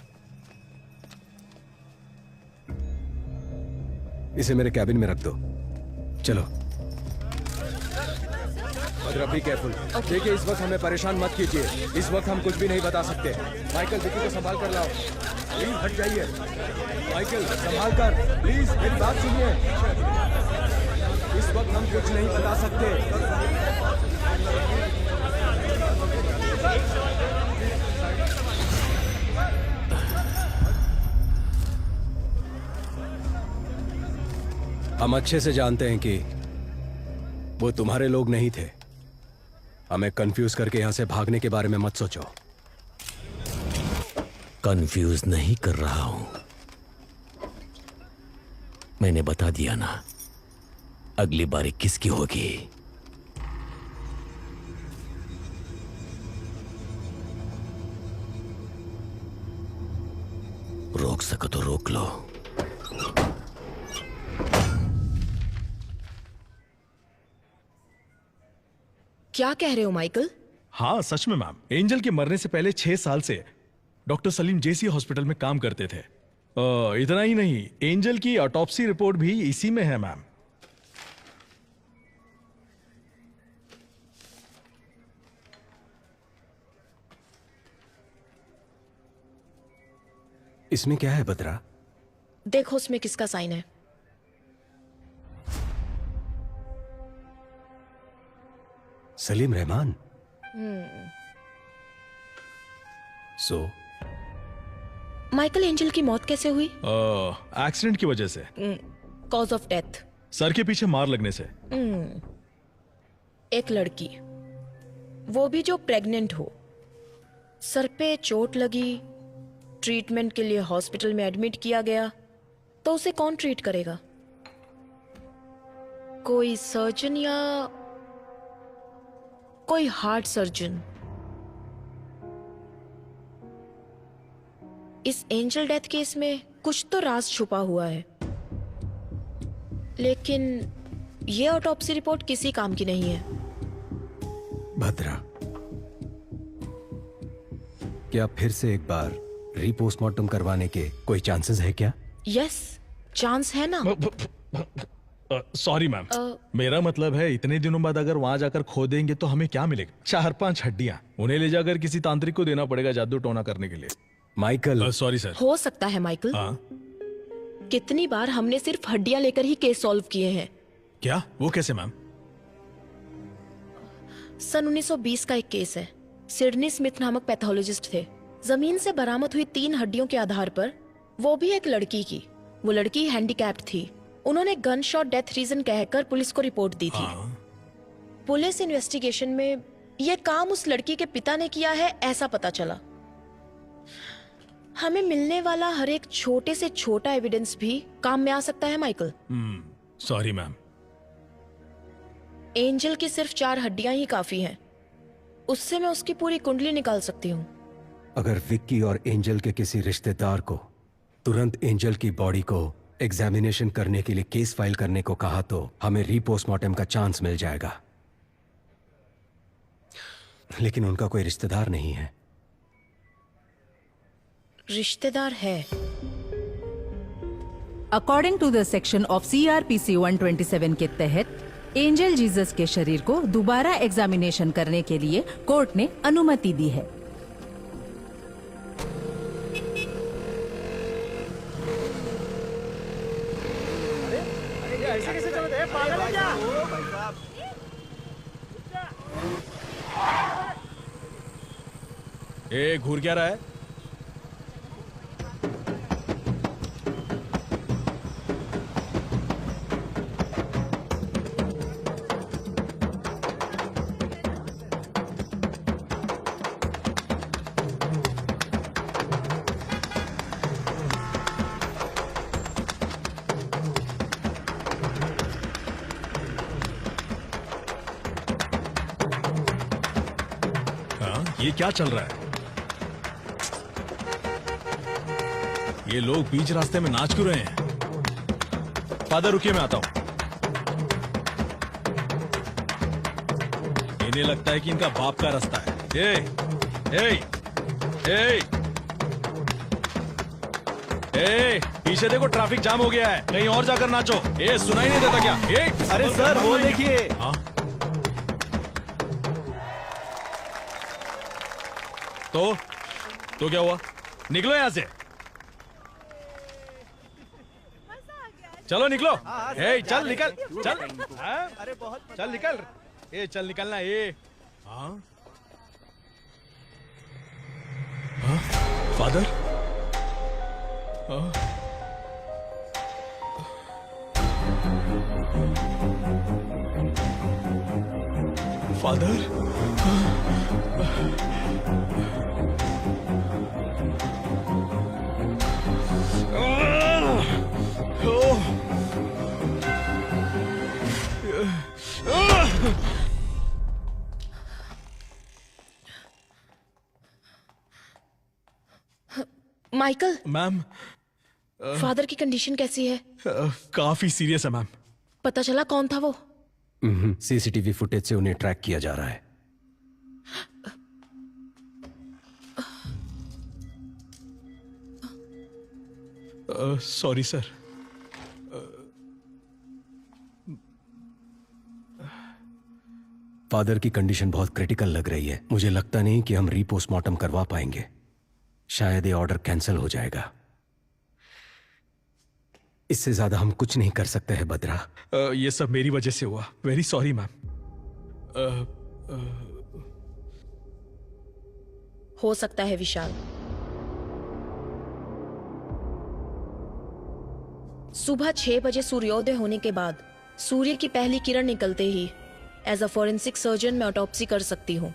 इसे मेरे कैबिन में रख दो। चलो भद्रा, बी केयरफुल। देखिए इस वक्त हमें परेशान मत कीजिए, इस वक्त हम कुछ भी नहीं बता सकते। माइकल विक्की को संभाल कर लाओ, प्लीज हट जाइए। माइकल संभाल कर, प्लीज मेरी बात सुनिए। इस वक्त हम कुछ नहीं बता सकते। हम अच्छे से जानते हैं कि वो तुम्हारे लोग नहीं थे। हमें कंफ्यूज करके यहां से भागने के बारे में मत सोचो। कंफ्यूज नहीं कर रहा हूं, मैंने बता दिया ना, अगली बारी किसकी होगी। रोक सको तो रोक लो। क्या कह रहे हो माइकल? हाँ सच में मैम, एंजल के मरने से पहले 6 साल से डॉक्टर सलीम जेसी हॉस्पिटल में काम करते थे। इतना ही नहीं, एंजल की ऑटोप्सी रिपोर्ट भी इसी में है मैम। इसमें क्या है बद्रा? देखो उसमें किसका साइन है। Salim Rahman. So Michael, angel की मौत कैसे हुई? एक्सीडेंट की वजह से। Cause of death? सर के पीछे मार लगने से। एक लड़की, वो भी जो प्रेग्नेंट हो, सर पे चोट लगी, ट्रीटमेंट के लिए हॉस्पिटल में एडमिट किया गया, तो उसे कौन ट्रीट करेगा? कोई सर्जन या कोई हार्ट सर्जन? इस एंजल डेथ केस में कुछ तो राज छुपा हुआ है, लेकिन ये ऑटोप्सी रिपोर्ट किसी काम की नहीं है। भद्रा, क्या फिर से एक बार रीपोस्टमार्टम करवाने के कोई चांसेस है क्या? यस, चांस है ना। सॉरी मैम, मेरा मतलब है इतने दिनों बाद अगर वहां जाकर खो देंगे तो हमें क्या मिलेगा? 4-5 हड्डियां, उन्हें ले जाकर किसी तांत्रिक को देना पड़ेगा जादू टोना करने के लिए। माइकल। Sorry sir. हो सकता है माइकल। कितनी बार हमने सिर्फ हड्डियां लेकर ही केस सॉल्व किए हैं। क्या? वो कैसे मैम? सन 1920 का एक केस है। सिडनी स्मिथ नामक पैथोलॉजिस्ट थे। जमीन से बरामद हुई 3 हड्डियों के आधार पर, वो भी एक लड़की की, वो लड़की हैंडीकैप्ड थी। उन्होंने गन शॉट डेथ रीजन कहकर पुलिस को रिपोर्ट दी थी। पुलिस इन्वेस्टिगेशन में यह काम उस लड़की के पिता ने किया है, ऐसा पता चला। हमें मिलने वाला हर एक छोटे से छोटा एविडेंस भी काम में आ सकता है माइकल। Sorry ma'am. एंजल की सिर्फ 4 हड्डियां ही काफी हैं। उससे मैं उसकी पूरी कुंडली निकाल सकती हूँ। अगर विक्की और एंजल के किसी रिश्तेदार को तुरंत एंजल की बॉडी को एग्जामिनेशन करने के लिए केस फाइल करने को कहा तो हमें रीपोस्टमार्टम का चांस मिल जाएगा। लेकिन उनका कोई रिश्तेदार नहीं है। रिश्तेदार है। According to the section of CRPC 127 के तहत एंजल जीसस के शरीर को दोबारा एग्जामिनेशन करने के लिए कोर्ट ने अनुमति दी है। ऐसे कैसे चलते हैं? पागल है क्या? ए घूर क्या रहा है? ये क्या चल रहा है? ये लोग बीच रास्ते में नाच क्यों रहे हैं? फादर रुकिए, मैं आता हूं। इन्हें लगता है कि इनका बाप का रास्ता है। ए, ए, ए, ए, पीछे देखो ट्रैफिक जाम हो गया है, कहीं और जाकर नाचो। ए, सुनाई नहीं देता क्या? ए, अरे सर वो देखिए। हाँ? तो क्या हुआ? निकलो यहां से, चलो निकलो। ए, चल निकल, चल। अरे बहुत चल निकल। ए, चल निकलना। ए, हाँ? हाँ? फादर? हाँ? फादर? माइकल, मैम, फादर की कंडीशन कैसी है? काफी सीरियस है मैम। पता चला कौन था वो? सीसीटीवी फुटेज से उन्हें ट्रैक किया जा रहा है। Sorry sir. फादर की कंडीशन बहुत क्रिटिकल लग रही है। मुझे लगता नहीं कि हम रीपोस्टमार्टम करवा पाएंगे। शायद ये ऑर्डर कैंसिल हो जाएगा। इससे ज्यादा हम कुछ नहीं कर सकते हैं बद्रा। ये सब मेरी वजह से हुआ। Very sorry ma'am. हो सकता है विशाल, सुबह 6 बजे सूर्योदय होने के बाद सूर्य की पहली किरण निकलते ही एज अ फॉरेंसिक सर्जन मैं ऑटोप्सी कर सकती हूँ।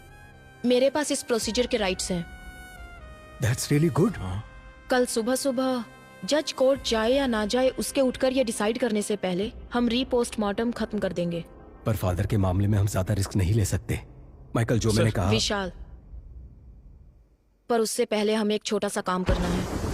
मेरे पास इस प्रोसीजर के राइट्स हैं। That's really good. कल सुबह सुबह जज कोर्ट जाए या ना जाए उसके उठकर ये डिसाइड करने से पहले हम रीपोस्टमार्टम खत्म कर देंगे। पर फादर के मामले में हम ज्यादा रिस्क नहीं ले सकते। माइकल, जो मैंने कहा। विशाल, पर उससे पहले हमें एक छोटा सा काम करना है।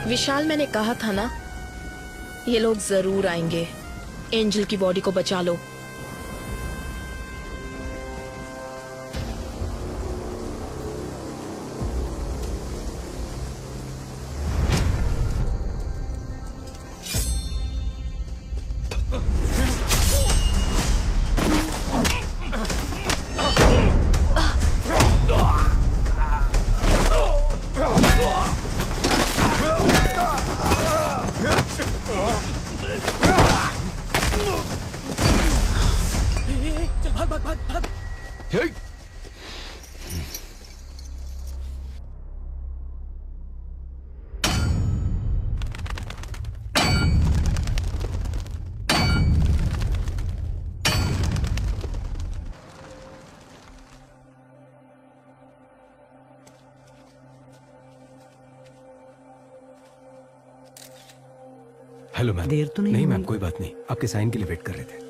विशाल, मैंने कहा था ना, ये लोग जरूर आएंगे। एंजल की बॉडी को बचा लो। Hello ma'am. देर तो नहीं नहीं हुई? मैम, कोई बात नहीं, आपके साइन के लिए वेट कर रहे थे।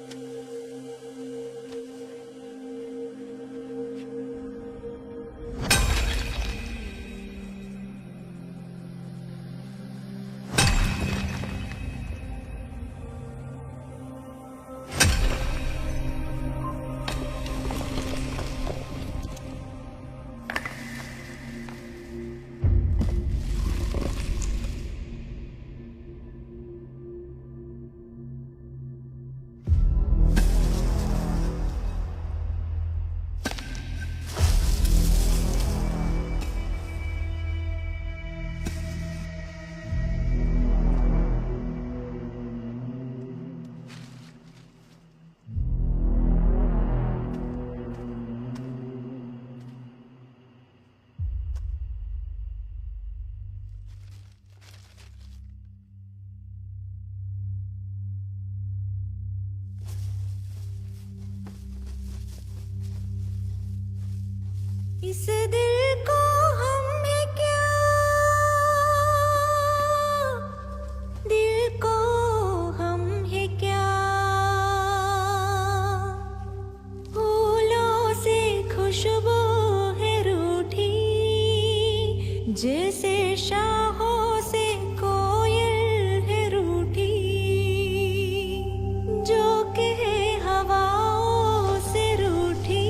इस दिल को हम है क्या, दिल को हम है क्या, फूलों से खुशबू है रूठी, जैसे शाहों से कोयल है रूठी, जो कहे हवाओं से रूठी,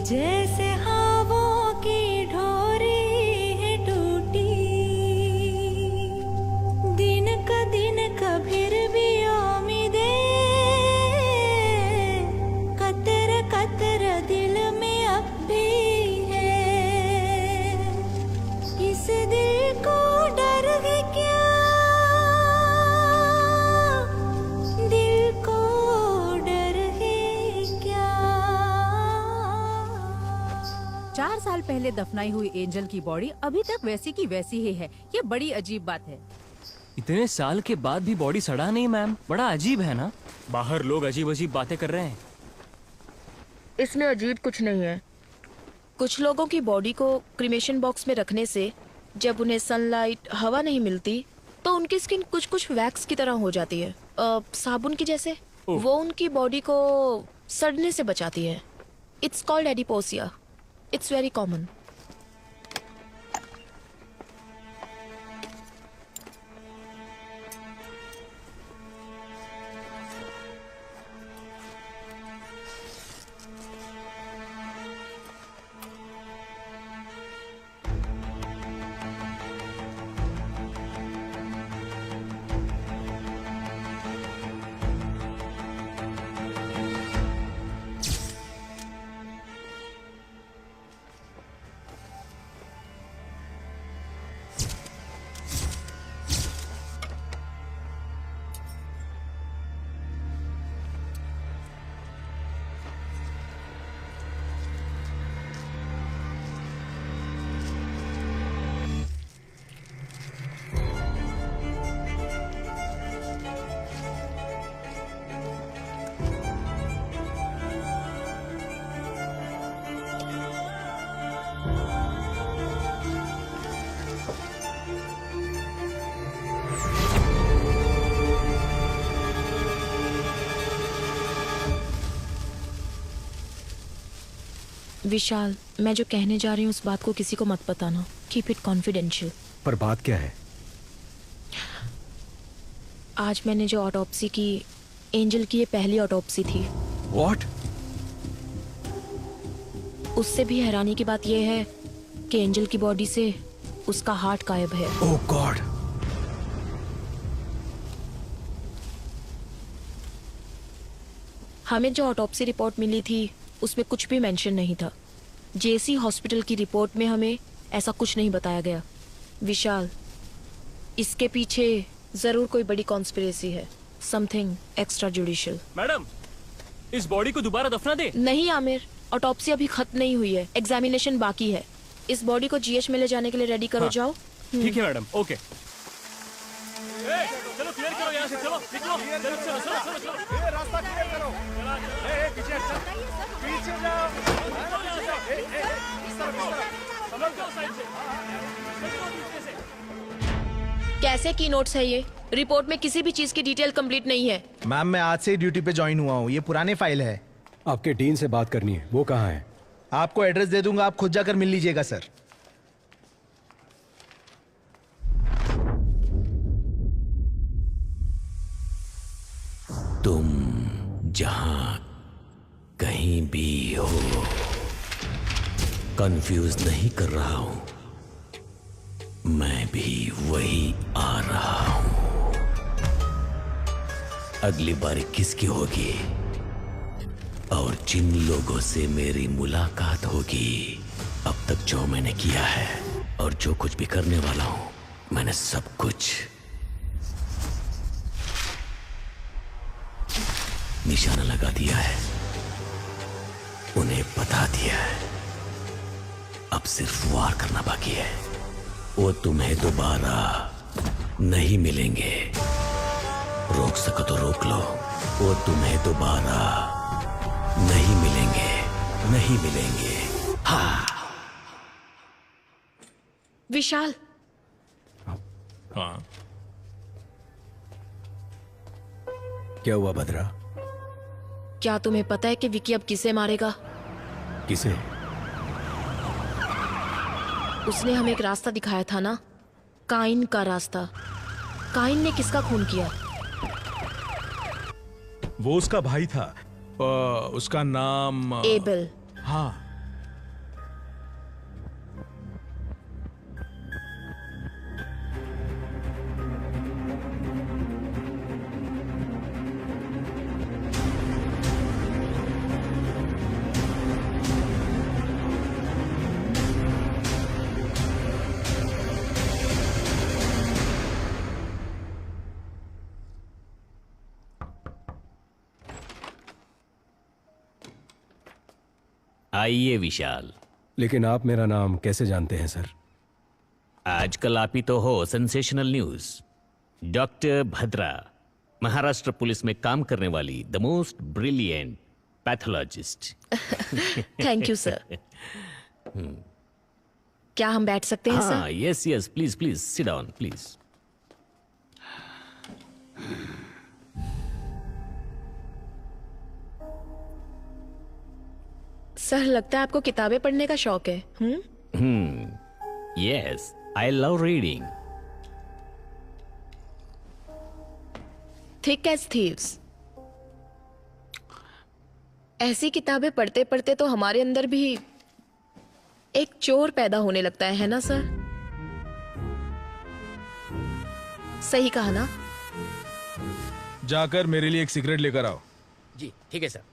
जैसे हवाओं की ढोरी है टूटी, दिन का दिन कभी भी उम्मीदे, कतर कतर दिल में अब भी है, इस दिल को डर है क्या, दिल को डर है क्या। 4 साल पहले दफनाई हुई एंजल की बॉडी अभी तक वैसी की वैसी ही है। ये बड़ी अजीब बात है। इतने साल के बाद भी बॉडी सड़ा नहीं मैम, बड़ा अजीब है ना। बाहर लोग अजीब अजीब बातें कर रहे हैं। इसमें अजीब कुछ नहीं है। कुछ लोगों की बॉडी को क्रीमेशन बॉक्स में रखने से जब उन्हें सनलाइट, हवा नहीं मिलती तो उनकी स्किन कुछ कुछ वैक्स की तरह हो जाती है, साबुन की जैसे। वो उनकी बॉडी को सड़ने से बचाती है। It's called adiposia. It's very common. Vishal, मैं जो कहने जा रही हूँ उस बात को किसी को मत बताना। Keep it confidential. पर बात क्या है? आज मैंने जो ऑटोप्सी की, एंजल की ये पहली ऑटोप्सी थी। What? उससे भी हैरानी की बात यह है कि एंजल की बॉडी से उसका हार्ट गायब है। Oh God! हमें जो ऑटोप्सी रिपोर्ट मिली थी उसमें कुछ भी मेंशन नहीं था। जेसी हॉस्पिटल की रिपोर्ट में हमें ऐसा कुछ नहीं बताया गया। विशाल, इसके पीछे जरूर कोई बड़ी कॉन्स्पिरेसी है। Something extra judicial. मैडम, इस बॉडी को दोबारा दफना दे। नहीं आमिर, ऑटोप्सी अभी खत्म नहीं हुई है, एग्जामिनेशन बाकी है। इस बॉडी को जीएच में ले जाने के लिए रेडी करो। जाओ। ठीक है मैडम, ओके। चलो क्लियर करो यहाँ से, चलो निकलो, चलो चलो चलो चलो, ये रास्ता क्लियर करो। पीछे पीछे जाओ, इस तरफ, सब लोग जाओ साइड से। कैसे की नोट्स है ये? रिपोर्ट में किसी भी चीज की डिटेल कंप्लीट नहीं है। मैम मैं आज से ही ड्यूटी पे ज्वाइन हुआ हूँ, ये पुरानी फाइल है। आपके डीन से बात करनी है, वो कहाँ है? आपको एड्रेस दे दूंगा, आप खुद जाकर मिल लीजिएगा सर। तुम जहां कहीं भी हो, कंफ्यूज नहीं कर रहा हूं, मैं भी वही आ रहा हूं। अगली बारी किसकी होगी और जिन लोगों से मेरी मुलाकात होगी, अब तक जो मैंने किया है और जो कुछ भी करने वाला हूं, मैंने सब कुछ निशाना लगा दिया है, उन्हें बता दिया है। अब सिर्फ वार करना बाकी है। वो तुम्हें दोबारा नहीं मिलेंगे। रोक सको तो रोक लो। वो तुम्हें दोबारा नहीं मिलेंगे, नहीं मिलेंगे। हाँ। विशाल। हाँ। क्या हुआ भद्रा? क्या तुम्हें पता है कि विकी अब किसे मारेगा? किसे? उसने हमें एक रास्ता दिखाया था ना, काइन का रास्ता। काइन ने किसका खून किया? वो उसका भाई था, उसका नाम एबेल। हाँ। आइए विशाल। लेकिन आप मेरा नाम कैसे जानते हैं सर? आजकल आप ही तो हो sensational news. Doctor Bhadra, Maharashtra police में काम करने वाली the most brilliant pathologist. Thank you sir. क्या हम बैठ सकते हैं सर? हाँ, yes yes, please please sit down please. Sir लगता है आपको किताबें पढ़ने का शौक है। Yes, I love reading. Thick as thieves. ऐसी किताबें पढ़ते पढ़ते तो हमारे अंदर भी एक चोर पैदा होने लगता है ना सर? सही कहा ना? जाकर मेरे लिए एक सिगरेट लेकर आओ। जी ठीक है sir.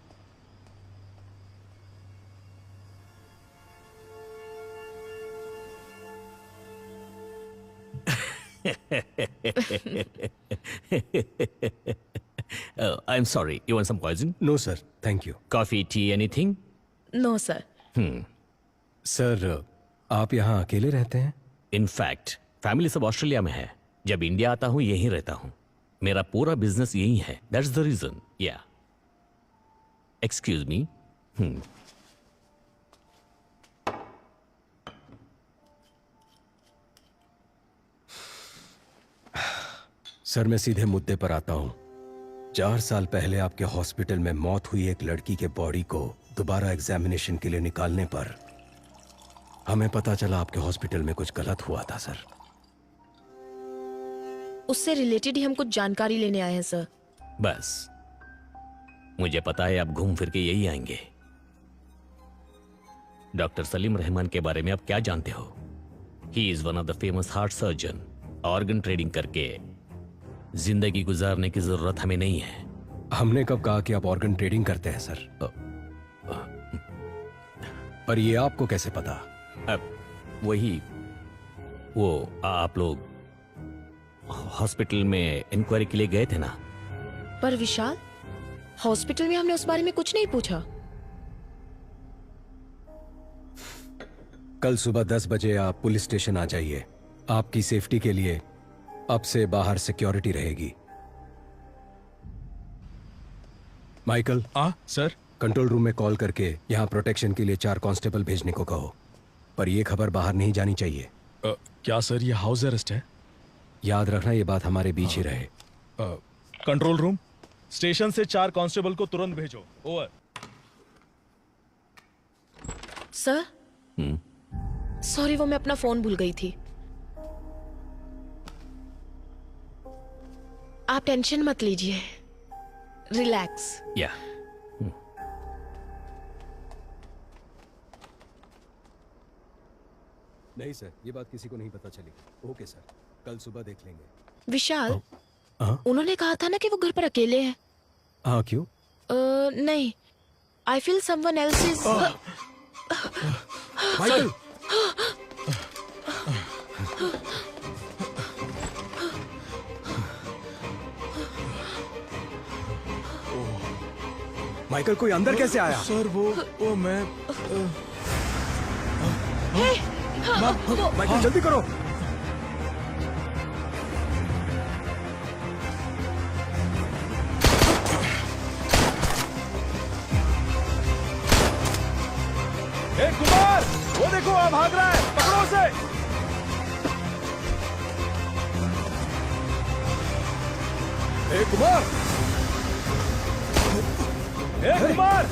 I'm sorry. You want some poison? No, sir. Thank you. Coffee, tea, anything? No sir. Sir, आप यहाँ अकेले रहते हैं? In fact, फैमिली सब ऑस्ट्रेलिया में है। जब इंडिया आता हूँ यहीं रहता हूँ। मेरा पूरा बिजनेस यही है। That's the reason. Yeah. Excuse me. Sir मैं सीधे मुद्दे पर आता हूँ। 4 साल पहले आपके हॉस्पिटल में मौत हुई एक लड़की के बॉडी को दोबारा एग्जामिनेशन के लिए निकालने पर हमें पता चला आपके हॉस्पिटल में कुछ गलत हुआ था सर। उससे रिलेटेड ही हम कुछ जानकारी लेने आए हैं सर। बस मुझे पता है आप घूम फिर के यही आएंगे। डॉक्टर सलीम रहमान के बारे में आप क्या जानते हो? He is one of the famous heart surgeon. Organ trading करके जिंदगी गुजारने की जरूरत हमें नहीं है। हमने कब कहा कि आप ऑर्गन ट्रेडिंग करते हैं सर? पर ये आपको कैसे पता? वो आप लोग हॉस्पिटल में इंक्वायरी के लिए गए थे ना? पर विशाल, हॉस्पिटल में हमने उस बारे में कुछ नहीं पूछा। कल सुबह 10 बजे आप पुलिस स्टेशन आ जाइए। आपकी सेफ्टी के लिए अब से बाहर सिक्योरिटी रहेगी। माइकल। सर। कंट्रोल रूम में कॉल करके यहाँ प्रोटेक्शन के लिए 4 कांस्टेबल भेजने को कहो। पर यह खबर बाहर नहीं जानी चाहिए। क्या सर ये हाउस अरेस्ट है? याद रखना ये बात हमारे बीच ही रहे। कंट्रोल रूम, स्टेशन से 4 कांस्टेबल को तुरंत भेजो। ओवर। सर सॉरी, वो मैं अपना फोन भूल गई थी। आप टेंशन मत लीजिए, रिलैक्स। या नहीं सर, ये बात किसी को नहीं पता चली। ओके सर, कल सुबह देख लेंगे। विशाल, उन्होंने कहा था ना कि वो घर पर अकेले हैं। हाँ, क्यों? नहीं, I feel someone else is. Michael, Michael कोई अंदर कैसे आया? सर वो मैं माइकल जल्दी करो। कुमार, वो देखो आप भाग रहा है, पकड़ो उसे। कुमार, कुमार,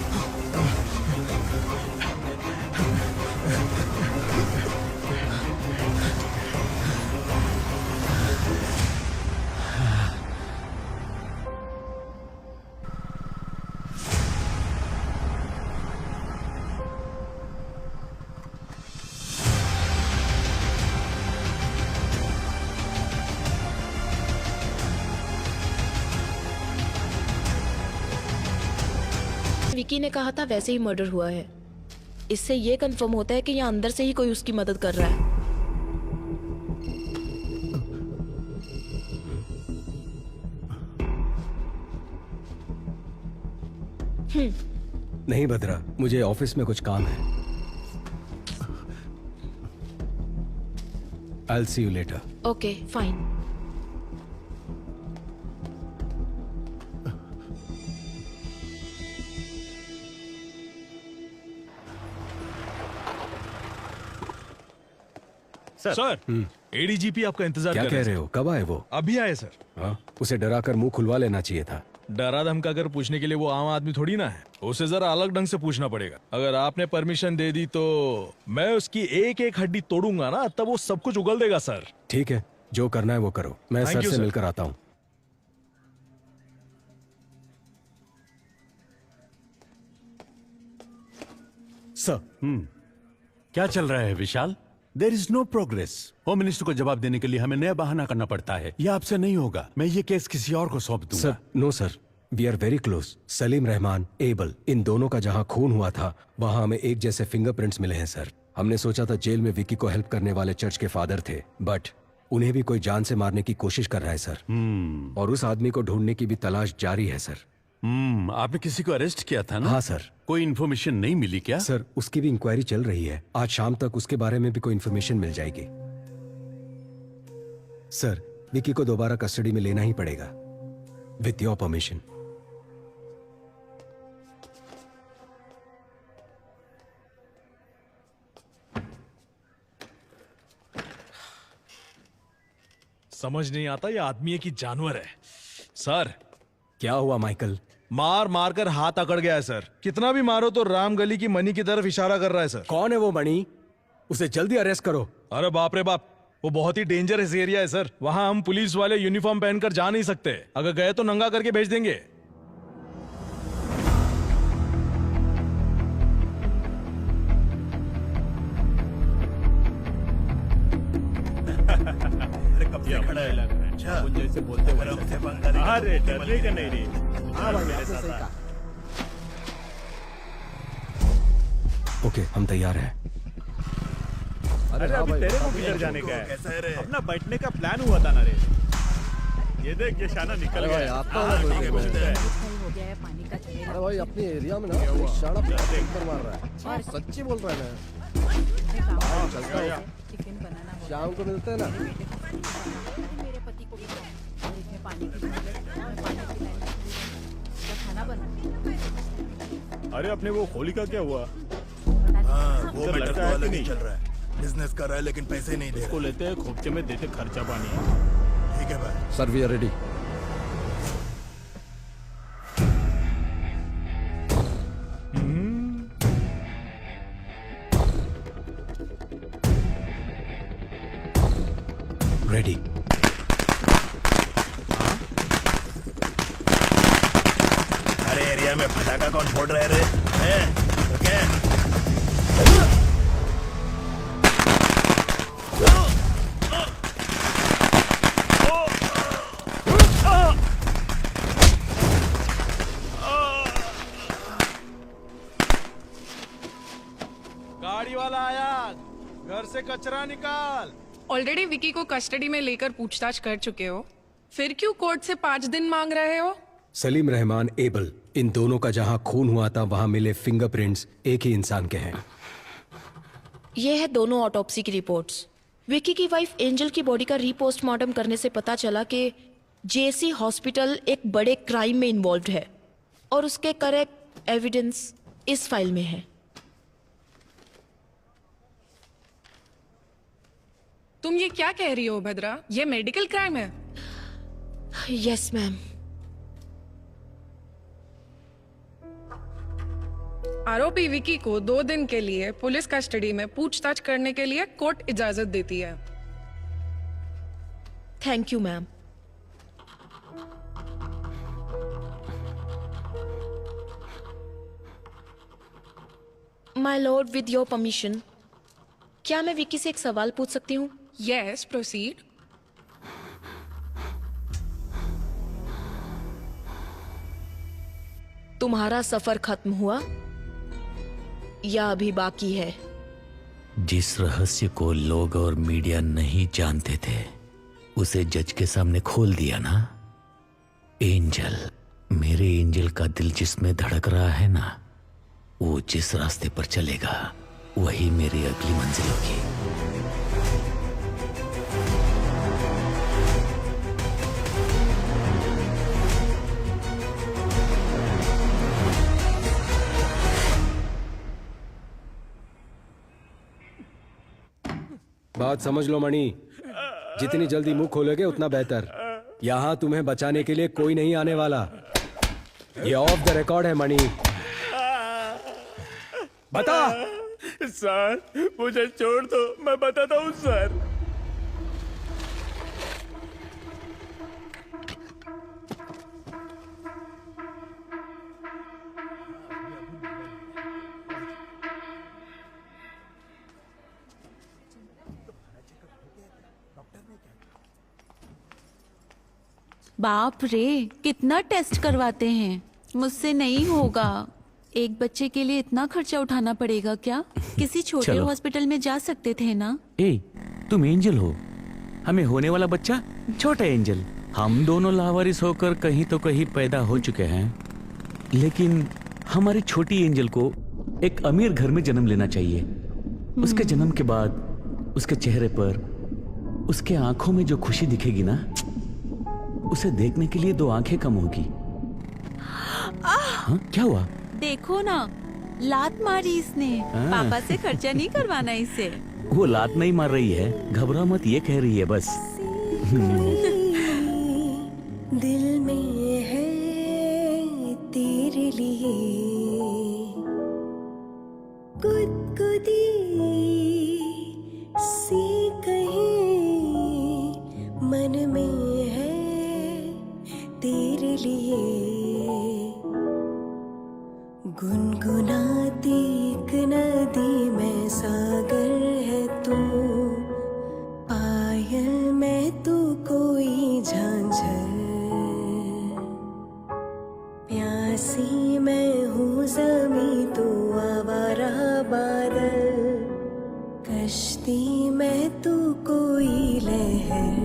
विकी ने कहा था वैसे ही मर्डर हुआ है। इससे ये कंफर्म होता है कि यहाँ अंदर से ही कोई उसकी मदद कर रहा है। नहीं भद्रा, मुझे ऑफिस में कुछ काम है। I'll see you later. Okay, fine. Sir, ADGP आपका इंतजार क्या कर कह रहे हो? कब आए वो? अभी आए सर। हाँ, उसे डरा कर मुंह खुलवा लेना चाहिए था। डरा धमका कर पूछने के लिए वो आम आदमी थोड़ी ना है। उसे जरा अलग ढंग से पूछना पड़ेगा। अगर आपने परमिशन दे दी तो मैं उसकी एक एक हड्डी तोड़ूंगा ना, तब वो सब कुछ उगल देगा सर। ठीक है, जो करना है वो करो। मैं Thank सर you, से sir. मिलकर आता हूँ। सर, क्या चल रहा है Vishal? There is no progress. Home minister को जवाब देने के लिए हमें नया बहाना करना पड़ता है। यह आपसे नहीं होगा। मैं ये केस किसी और को सौंप दूंगा। Sir, no sir, we are very close. Salim Rahman, Abel, इन दोनों का जहाँ खून हुआ था वहाँ हमें एक जैसे फिंगरप्रिंट्स मिले हैं सर। हमने सोचा था जेल में विकी को हेल्प करने वाले चर्च के फादर थे, बट उन्हें भी कोई जान से मारने की कोशिश कर रहा है सर। और उस आदमी को ढूंढने की भी तलाश जारी है सर। आपने किसी को अरेस्ट किया था ना? हाँ सर। कोई इन्फॉर्मेशन नहीं मिली क्या? सर, उसकी भी इंक्वायरी चल रही है। आज शाम तक उसके बारे में भी कोई इन्फॉर्मेशन मिल जाएगी। सर, विकी को दोबारा कस्टडी में लेना ही पड़ेगा, विथ योर परमिशन। समझ नहीं आता ये आदमी है कि जानवर है। सर, क्या हुआ माइकल? मार मार कर हाथ अकड़ गया है सर। कितना भी मारो तो राम गली की मनी की तरफ इशारा कर रहा है सर। कौन है वो मणि? उसे जल्दी अरेस्ट करो। अरे बाप रे बाप, वो बहुत ही डेंजरस एरिया है सर। वहां हम पुलिस वाले यूनिफॉर्म पहनकर जा नहीं सकते। अगर गए तो नंगा करके भेज देंगे। खड़ा है लग रहा है। अच्छा, जैसे बोलते हुए अरे डरने का नहीं रे। हाँ भाई, आपने सही कहा। ओके, हम तैयार हैं। अरे अभी तेरे को किधर जाने का है? अपना बैठने का प्लान हुआ था ना रे। ये देख, ये शाना निकल गया। आपका हो गया है पानी का। अरे भाई, अपने एरिया में ना शाना ऊपर मार रहा है। सच्ची बोल रहा है ना। चलता है, चिकन बनाना शाम को मिलते हैं ना। मेरे पति को भी इसमें पानी की खाना बना। अरे अपने वो होली का क्या हुआ? वो लड़का है कि नहीं चल रहा है। बिजनेस कर रहा है लेकिन पैसे नहीं दे। उसको लेते हैं खोपचे में, देते खर्चा पानी। ठीक है भाई। Sir we are ready. Ready. अरे एरिया में पटाखा कौन फोड़ रहे रे? ओके। गाड़ी वाला आया, घर से कचरा निकाल। ऑलरेडी विकी को कस्टडी में लेकर पूछताछ कर चुके हो, फिर क्यों कोर्ट से 5 दिन मांग रहे हो? सलीम रहमान, एबल, इन दोनों का जहां खून हुआ था वहां मिले फिंगरप्रिंट्स एक ही इंसान के हैं। ये है दोनों ऑटोप्सी की रिपोर्ट्स। विकी की वाइफ एंजल की बॉडी का रीपोस्टमार्टम करने से पता चला कि जेसी हॉस्पिटल एक बड़े क्राइम में इन्वॉल्व है और उसके करेक्ट एविडेंस इस फाइल में है। तुम ये क्या कह रही हो भद्रा? ये मेडिकल क्राइम है। Yes ma'am. आरोपी विकी को 2 दिन के लिए पुलिस कस्टडी में पूछताछ करने के लिए कोर्ट इजाजत देती है। Thank you ma'am. My Lord, with your permission, क्या मैं विकी से एक सवाल पूछ सकती हूँ? Yes, proceed. तुम्हारा सफर खत्म हुआ या अभी बाकी है? जिस रहस्य को लोग और मीडिया नहीं जानते थे उसे जज के सामने खोल दिया ना। एंजल, मेरे एंजल का दिल जिसमें धड़क रहा है ना, वो जिस रास्ते पर चलेगा वही मेरी अगली मंजिल होगी। बात समझ लो मणि, जितनी जल्दी मुंह खोलोगे उतना बेहतर। यहां तुम्हें बचाने के लिए कोई नहीं आने वाला। ये ऑफ द रिकॉर्ड है मणि। बता। सर मुझे छोड़ दो, मैं बताता हूँ सर। बाप रे, कितना टेस्ट करवाते हैं। मुझसे नहीं होगा। एक बच्चे के लिए इतना खर्चा उठाना पड़ेगा क्या? किसी छोटे हॉस्पिटल में जा सकते थे ना। ए, तुम एंजल हो, हमें होने वाला बच्चा छोटा एंजल। हम दोनों लावारिस होकर कहीं तो कहीं पैदा हो चुके हैं, लेकिन हमारी छोटी एंजल को एक अमीर घर में जन्म लेना चाहिए। उसके जन्म के बाद उसके चेहरे पर, उसके आंखों में जो खुशी दिखेगी ना, उसे देखने के लिए 2 आंखें कम होगी। हाँ, क्या हुआ? देखो ना, लात मारी इसने। पापा से खर्चा नहीं करवाना इसे। वो लात नहीं मार रही है, घबरा मत, ये कह रही है बस। दिल में है तेरे लिए गुदगुदी सी कहीं, मन में है तेरे लिए गुनगुनाती एक नदी में सागर है तू, पायल में तू कोई झांझर, प्यासी मैं हूँ ज़मीं तू आवारा बादल, कश्ती में तू कोई लहर।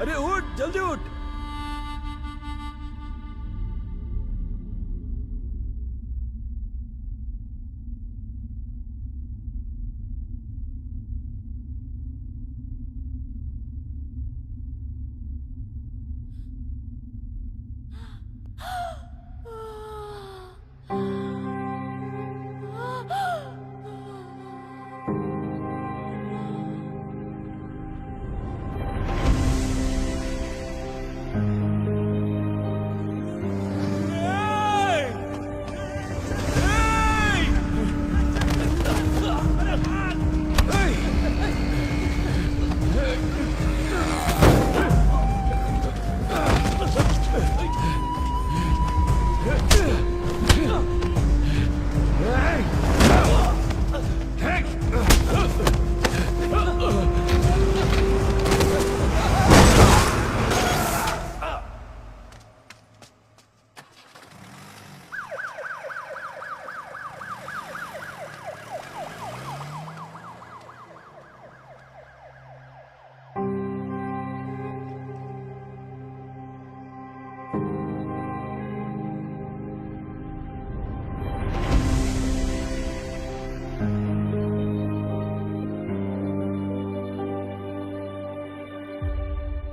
अरे उठ, जल्दी उठ।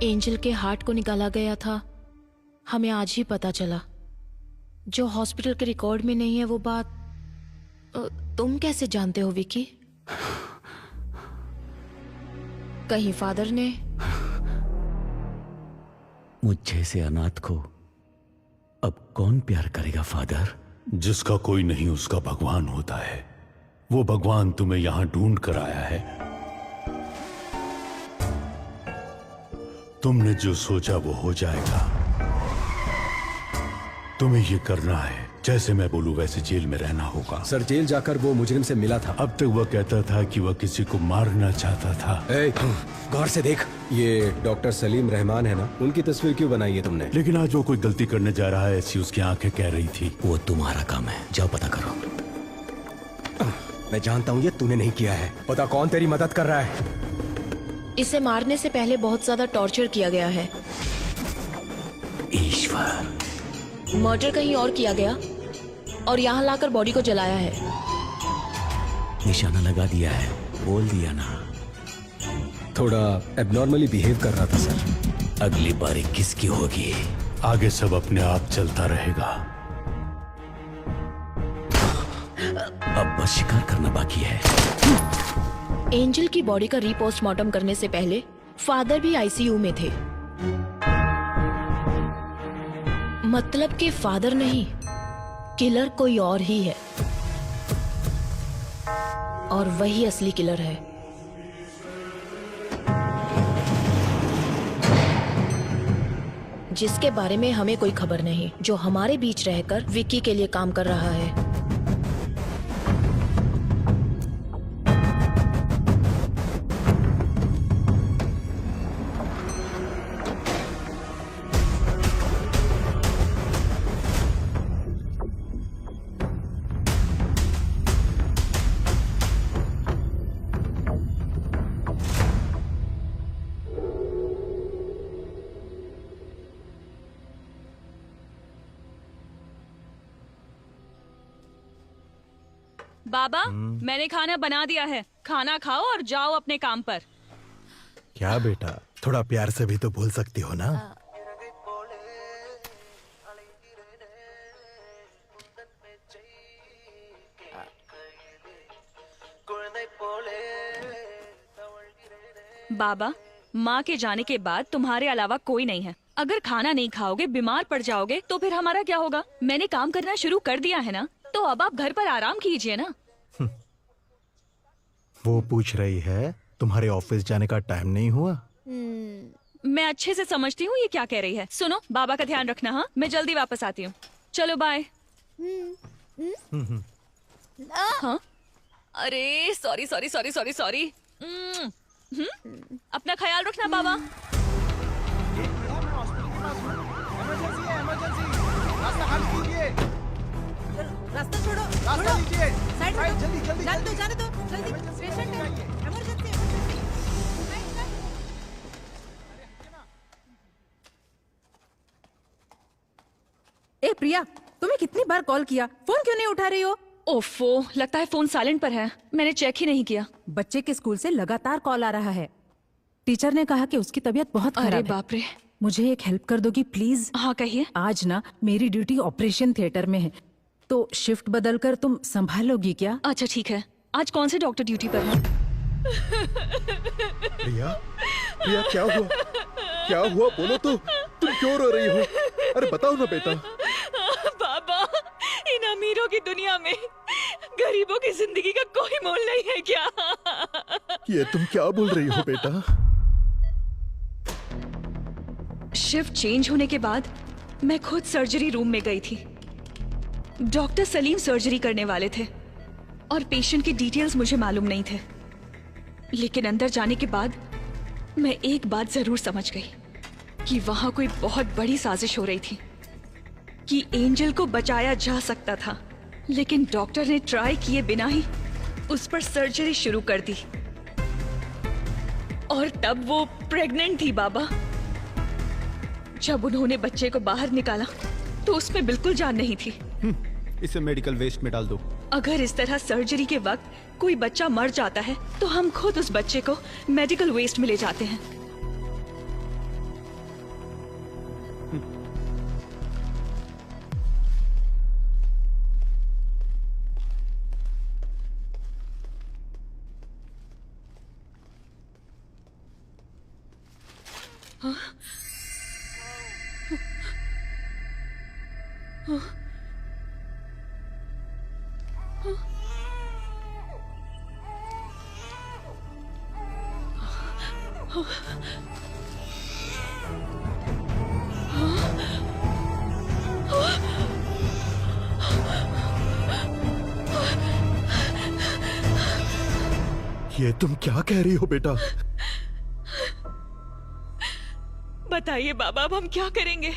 एंजल के हार्ट को निकाला गया था, हमें आज ही पता चला। जो हॉस्पिटल के रिकॉर्ड में नहीं है वो बात तुम कैसे जानते हो विकी? कहीं फादर ने? मुझ जैसे अनाथ को अब कौन प्यार करेगा फादर? जिसका कोई नहीं उसका भगवान होता है। वो भगवान तुम्हें यहां ढूंढ कर आया है। तुमने जो सोचा वो हो जाएगा। तुम्हें ये करना है, जैसे मैं बोलूं वैसे जेल में रहना होगा। सर, जेल जाकर वो मुजरिम से मिला था। अब तक वह कहता था कि वह किसी को मारना चाहता था। गौर से देख, ये डॉक्टर सलीम रहमान है ना? उनकी तस्वीर क्यों बनाई है तुमने? लेकिन आज वो कोई गलती करने जा रहा है ऐसी उसकी आंखें कह रही थी। वो तुम्हारा काम है, जाओ पता करो। मैं जानता हूँ ये तूने नहीं किया है। पता कौन तेरी मदद कर रहा है? इसे मारने से पहले बहुत ज्यादा टॉर्चर किया गया है। ईश्वर, मर्डर कहीं और किया गया और यहाँ लाकर बॉडी को जलाया है। निशाना लगा दिया है, बोल दिया ना। थोड़ा एबनॉर्मली बिहेव कर रहा था सर। अगली बारी किसकी होगी? आगे सब अपने आप चलता रहेगा। अब बस शिकार करना बाकी है। एंजल की बॉडी का रीपोस्टमार्टम करने से पहले फादर भी आईसीयू में थे। मतलब कि फादर नहीं, किलर कोई और ही है। और वही असली किलर है। जिसके बारे में हमें कोई खबर नहीं, जो हमारे बीच रहकर विक्की के लिए काम कर रहा है। बाबा, मैंने खाना बना दिया है। खाना खाओ और जाओ अपने काम पर। क्या बेटा, थोड़ा प्यार से भी तो बोल सकती हो ना। बाबा, माँ के जाने के बाद तुम्हारे अलावा कोई नहीं है। अगर खाना नहीं खाओगे, बीमार पड़ जाओगे तो फिर हमारा क्या होगा? मैंने काम करना शुरू कर दिया है ना, तो अब आप घर पर आराम कीजिए ना। वो पूछ रही है तुम्हारे ऑफिस जाने का टाइम नहीं हुआ? मैं अच्छे से समझती हूँ ये क्या कह रही है। सुनो, बाबा का ध्यान रखना। हाँ, मैं जल्दी वापस आती हूँ। चलो बाय। हाँ, अरे sorry sorry sorry sorry sorry. अपना ख्याल रखना बाबा। रास्ता छोड़ो, रास्ता लीजिए। साइड में, जल्दी जल्दी जाने दो, जाने दो। ए प्रिया, तुम्हें कितनी बार कॉल किया, फोन क्यों नहीं उठा रही हो? ओफो, लगता है फोन साइलेंट पर है, मैंने चेक ही नहीं किया। बच्चे के स्कूल से लगातार कॉल आ रहा है। टीचर ने कहा कि उसकी तबीयत बहुत खराब है। अरे बाप रे। मुझे एक हेल्प कर दोगी प्लीज? हाँ कहिए। आज ना मेरी ड्यूटी ऑपरेशन थिएटर में है, तो शिफ्ट बदलकर तुम संभालोगी क्या? अच्छा ठीक है। आज कौन से डॉक्टर ड्यूटी पर है? प्रिया, प्रिया क्या हुआ? क्या हुआ बोलो तो, तुम क्यों रो रही हो? अरे बताओ ना बेटा। बाबा, इन अमीरों की दुनिया में गरीबों की जिंदगी का कोई मोल नहीं है क्या? ये तुम क्या बोल रही हो बेटा? शिफ्ट चेंज होने के बाद मैं खुद सर्जरी रूम में गई थी। डॉक्टर सलीम सर्जरी करने वाले थे और पेशेंट की डिटेल्स मुझे मालूम नहीं थे, लेकिन अंदर जाने के बाद मैं एक बात जरूर समझ गई कि वहां कोई बहुत बड़ी साजिश हो रही थी कि एंजल को बचाया जा सकता था, लेकिन डॉक्टर ने ट्राई किए बिना ही उस पर सर्जरी शुरू कर दी और तब वो प्रेग्नेंट थी। बाबा, जब उन्होंने बच्चे को बाहर निकाला तो उसमें बिल्कुल जान नहीं थी। इसे मेडिकल वेस्ट में डाल दो। अगर इस तरह सर्जरी के वक्त कोई बच्चा मर जाता है तो हम खुद उस बच्चे को मेडिकल वेस्ट में ले जाते हैं। हाँ? ये तुम क्या कह रही हो बेटा? बताइए बाबा, अब हम क्या करेंगे?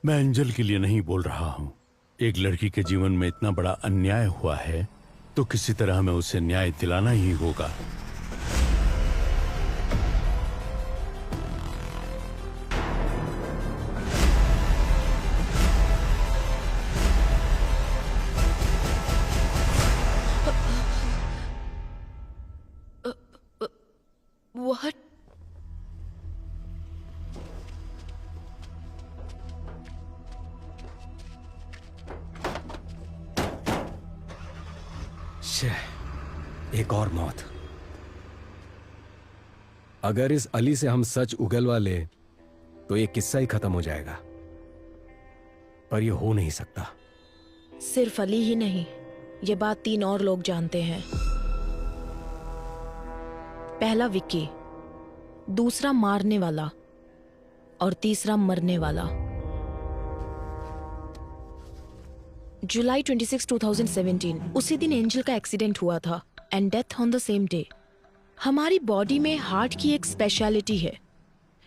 मैं एंजल के लिए नहीं बोल रहा हूं। एक लड़की के जीवन में इतना बड़ा अन्याय हुआ है तो किसी तरह हमें उसे न्याय दिलाना ही होगा। What? एक और मौत। अगर इस अली से हम सच उगलवा ले तो ये किस्सा ही खत्म हो जाएगा, पर ये हो नहीं सकता। सिर्फ अली ही नहीं, ये बात 3 और लोग जानते हैं। पहला विक्की, दूसरा मारने वाला और तीसरा मरने वाला। जुलाई 26, 2017 उसी दिन एंजल का एक्सीडेंट हुआ था and death on the same day. हमारी बॉडी में हार्ट की एक स्पेशलिटी है,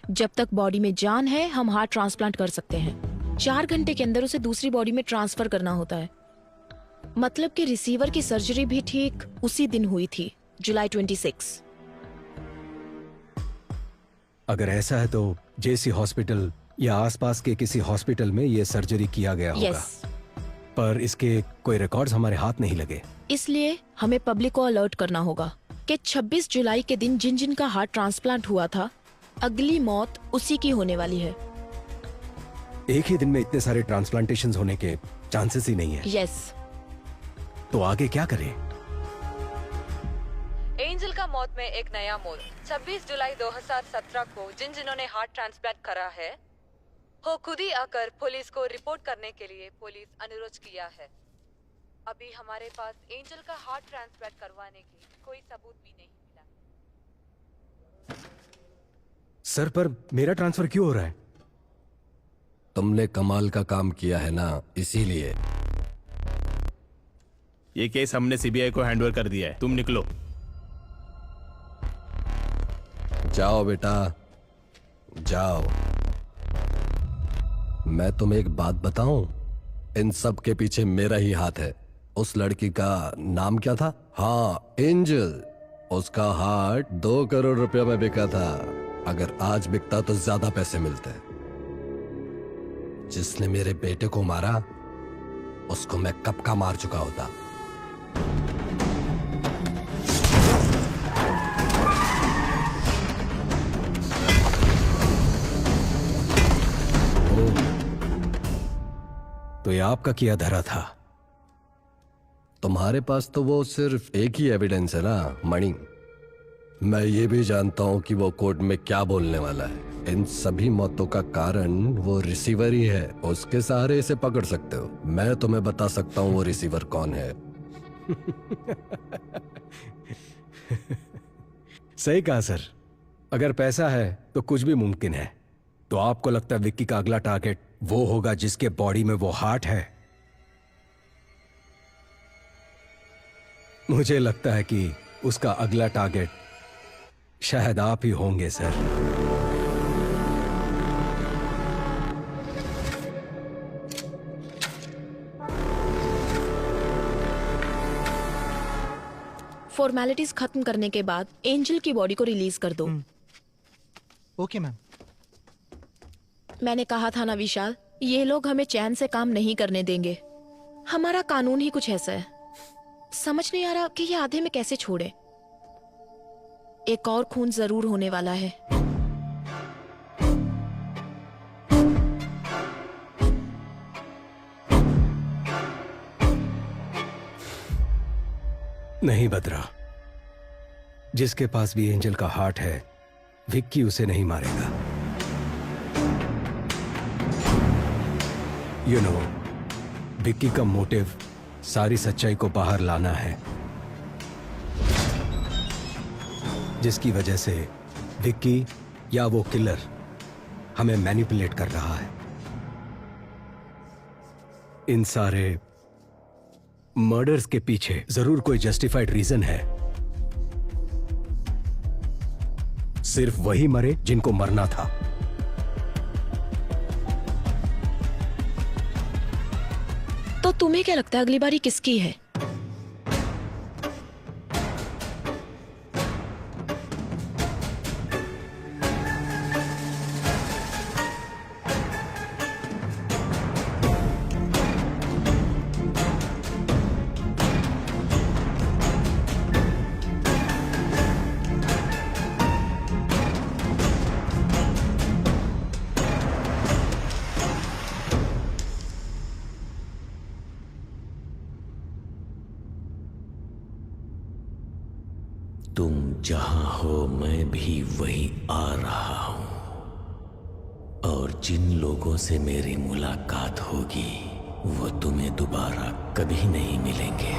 जब तक बॉडी में जान है हम हार्ट ट्रांसप्लांट कर सकते हैं। 4 घंटे के अंदर उसे दूसरी बॉडी में ट्रांसफर करना होता है। मतलब कि रिसीवर की सर्जरी भी ठीक उसी दिन हुई थी, जुलाई 26। अगर ऐसा है तो जेसी हॉस्पिटल या आसपास के किसी हॉस्पिटल में ये सर्जरी किया गया होगा। पर इसके कोई रिकॉर्ड्स हमारे हाथ नहीं लगे। इसलिए हमें पब्लिक को अलर्ट करना होगा कि 26 जुलाई के दिन जिन जिन का हार्ट ट्रांसप्लांट हुआ था, अगली मौत उसी की होने वाली है। एक ही दिन में इतने सारे ट्रांसप्लांटेशंस होने के चांसेस ही नहीं है। यस। तो आगे क्या करें? एंजल का मौत में एक नया मोड़। 26 जुलाई 2017 को जिन जिन्होंने हार्ट ट्रांसप्लांट करा है वो खुद ही आकर पुलिस को रिपोर्ट करने के लिए पुलिस अनुरोध किया है। अभी हमारे पास एंजल का हार्ट ट्रांसप्लांट करवाने की कोई सबूत भी नहीं मिला। सर, पर मेरा ट्रांसफर क्यों हो रहा है? तुमने कमाल का काम किया है ना, इसीलिए। ये केस हमने सीबीआई को हैंडओवर कर दिया है, तुम निकलो। जाओ बेटा, जाओ। मैं तुम्हें एक बात बताऊं, इन सब के पीछे मेरा ही हाथ है। उस लड़की का नाम क्या था? हाँ, एंजल। उसका हार्ट 2 करोड़ रुपया में बिका था। अगर आज बिकता तो ज्यादा पैसे मिलते। जिसने मेरे बेटे को मारा उसको मैं कब का मार चुका होता। तो ये आपका किया धरा था। तुम्हारे पास तो वो सिर्फ एक ही एविडेंस है ना, मणि। मैं ये भी जानता हूं कि वो कोर्ट में क्या बोलने वाला है। इन सभी मौतों का कारण वो रिसीवर ही है। उसके सहारे इसे पकड़ सकते हो। मैं तुम्हें बता सकता हूं वो रिसीवर कौन है। सही कहा सर। अगर पैसा है तो कुछ भी मुमकिन है। तो आपको लगता है विक्की का अगला टारगेट वो होगा जिसके बॉडी में वो हार्ट है? मुझे लगता है कि उसका अगला टारगेट शायद आप ही होंगे सर। फॉर्मेलिटीज खत्म करने के बाद एंजल की बॉडी को रिलीज कर दो। Okay ma'am. मैंने कहा था ना विशाल, ये लोग हमें चैन से काम नहीं करने देंगे। हमारा कानून ही कुछ ऐसा है। समझ नहीं आ रहा कि ये आधे में कैसे छोड़े। एक और खून जरूर होने वाला है। नहीं बदरा, जिसके पास भी एंजल का हार्ट है, विक्की उसे नहीं मारेगा। यू नो, विक्की का मोटिव सारी सच्चाई को बाहर लाना है, जिसकी वजह से विक्की या वो किलर हमें मैनिपुलेट कर रहा है। इन सारे मर्डर्स के पीछे जरूर कोई जस्टिफाइड रीजन है। सिर्फ वही मरे जिनको मरना था। तो तुम्हें क्या लगता है अगली बारी किसकी है? तुम जहां हो मैं भी वहीं आ रहा हूं, और जिन लोगों से मेरी मुलाकात होगी वो तुम्हें दोबारा कभी नहीं मिलेंगे।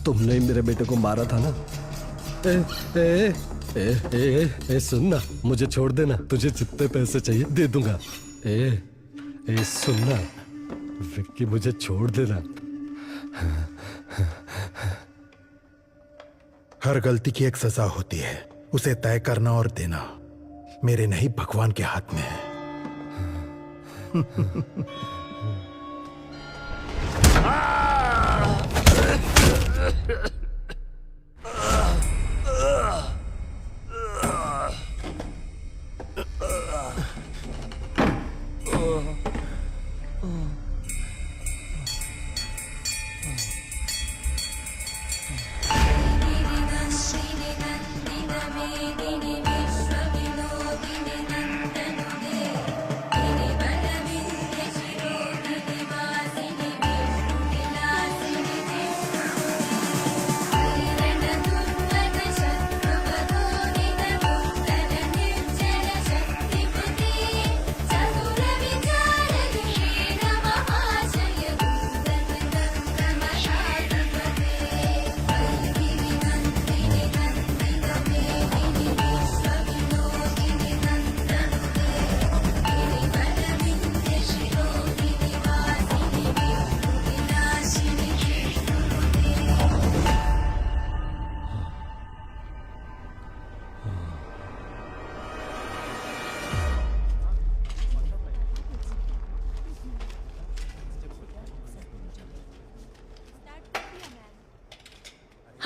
तुमने ही मेरे बेटे को मारा था ना? सुन ना, मुझे छोड़ देना। तुझे जितने पैसे चाहिए दे दूंगा। सुन ना विक्की, मुझे छोड़ देना। हर गलती की एक सजा होती है, उसे तय करना और देना मेरे नहीं भगवान के हाथ में है।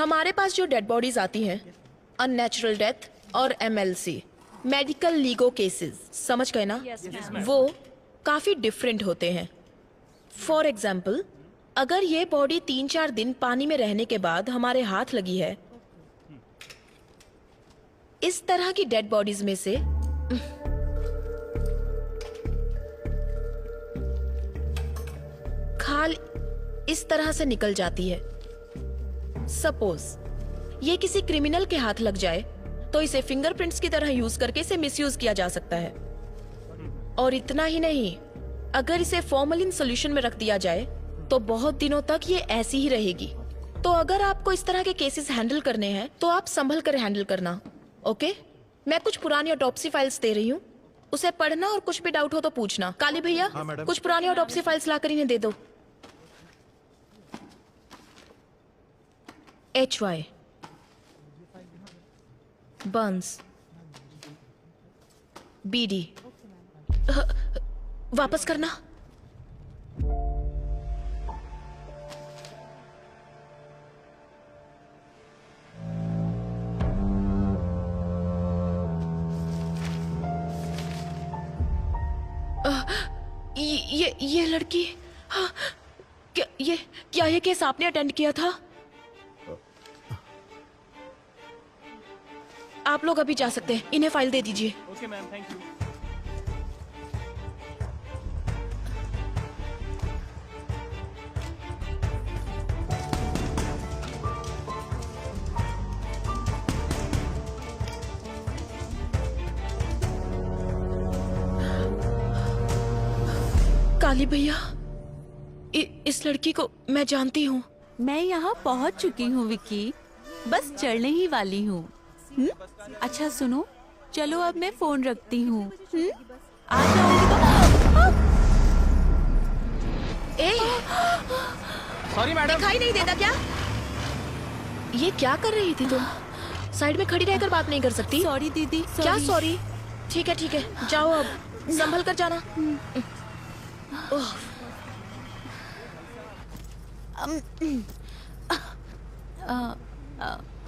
हमारे पास जो डेड बॉडीज आती हैं, अननेचुरल डेथ और MLC, मेडिकल लीगो केसेस, समझ गए ना? वो काफी डिफरेंट होते हैं। फॉर एग्जाम्पल, अगर ये बॉडी 3-4 दिन पानी में रहने के बाद हमारे हाथ लगी है, इस तरह की डेड बॉडीज में से खाल इस तरह से निकल जाती है। सपोज ये किसी क्रिमिनल के हाथ लग जाए तो इसे फिंगरप्रिंट्स की तरह यूज करके इसे मिसयूज किया जा सकता है। और इतना ही नहीं, अगर इसे फॉर्मलिन सॉल्यूशन में रख दिया जाए तो बहुत दिनों तक ये ऐसी ही रहेगी। तो अगर आपको इस तरह के केसेस हैंडल करने हैं तो आप संभल कर हैंडल करना, ओके? मैं कुछ पुरानी ऑटोप्सी फाइल्स दे रही हूँ, उसे पढ़ना और कुछ भी डाउट हो तो पूछना। काली भैया, कुछ पुरानी ऑटोप्सी फाइल्स लाकर इन्हें दे दो। HY बर्न्स, BD वापस करना। ये लड़की, हाँ, क्या ये केस आपने अटेंड किया था? आप लोग अभी जा सकते हैं, इन्हें फाइल दे दीजिए। Okay ma'am, thank you. Kali भैया, इस लड़की को मैं जानती हूँ। मैं यहाँ पहुँच चुकी हूँ विक्की, बस चढ़ने ही वाली हूँ। अच्छा सुनो, चलो अब मैं फोन रखती हूँ। आ जाओगी तो। सॉरी मैडम, दिखाई नहीं देता क्या? ये क्या कर रही थी तुम? साइड में खड़ी रहकर बात नहीं कर सकती? सॉरी दीदी। क्या सॉरी? ठीक है, जाओ अब, संभल कर जाना।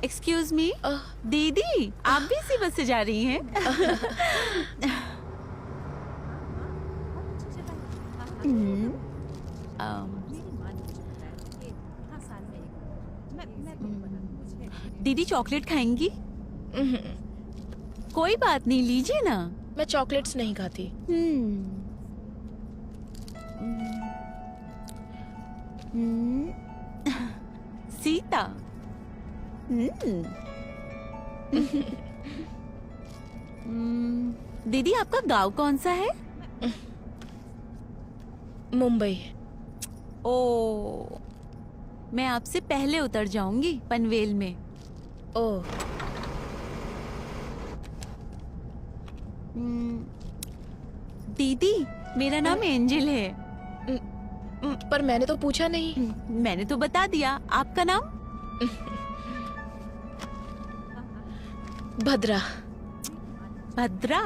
एक्सक्यूज मी दीदी, आप भी इसी बस से जा रही हैं? दीदी चॉकलेट खाएंगी? कोई बात नहीं, लीजिए ना। मैं चॉकलेट्स नहीं खाती। सीता। दीदी आपका गांव कौन सा है? मुंबई। ओ, मैं आपसे पहले उतर जाऊंगी पनवेल में। ओ, दीदी मेरा नाम एंजल है। पर मैंने तो पूछा नहीं। मैंने तो बता दिया। आपका नाम? भद्रा। भद्रा?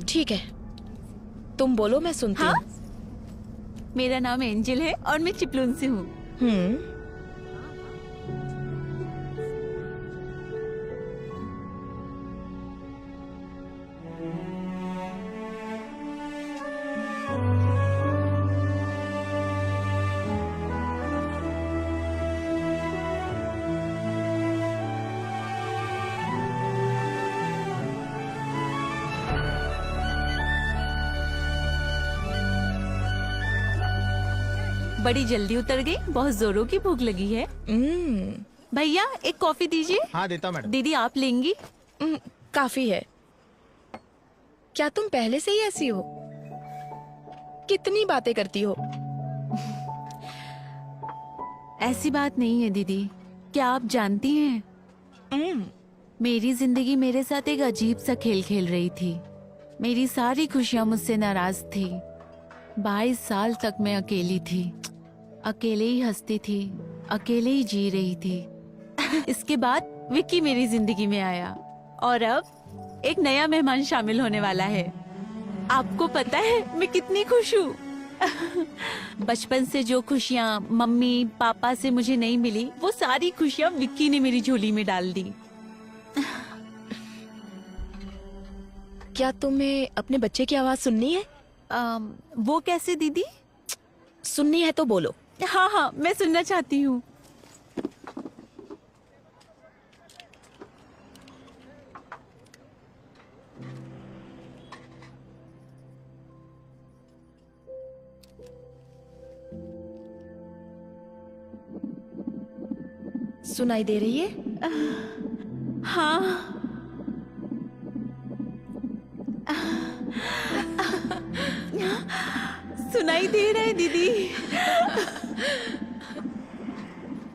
ठीक है, तुम बोलो, मैं सुनती हूँ। मेरा नाम एंजल है और मैं चिपलून से हूँ। बड़ी जल्दी उतर गई, बहुत जोरों की भूख लगी है। भैया एक कॉफी दीजिए। हाँ देता हूं मैडम। दीदी आप लेंगी? काफी है। क्या तुम पहले से ही ऐसी हो? कितनी बातें करती हो? ऐसी बात नहीं है दीदी। क्या आप जानती हैं, मेरी जिंदगी मेरे साथ एक अजीब सा खेल खेल रही थी। मेरी सारी खुशियां मुझसे नाराज थी। 22 साल तक मैं अकेली थी, अकेले ही हंसती थी, अकेले ही जी रही थी। इसके बाद विक्की मेरी जिंदगी में आया और अब एक नया मेहमान शामिल होने वाला है। आपको पता है मैं कितनी खुश हूँ। बचपन से जो खुशियाँ मम्मी पापा से मुझे नहीं मिली, वो सारी खुशियाँ विक्की ने मेरी झोली में डाल दी। क्या तुम्हें अपने बच्चे की आवाज सुननी है? वो कैसे दीदी? सुननी है तो बोलो। हाँ हाँ, मैं सुनना चाहती हूँ। सुनाई दे रही है? हाँ। सुनाई दे रहा है दीदी।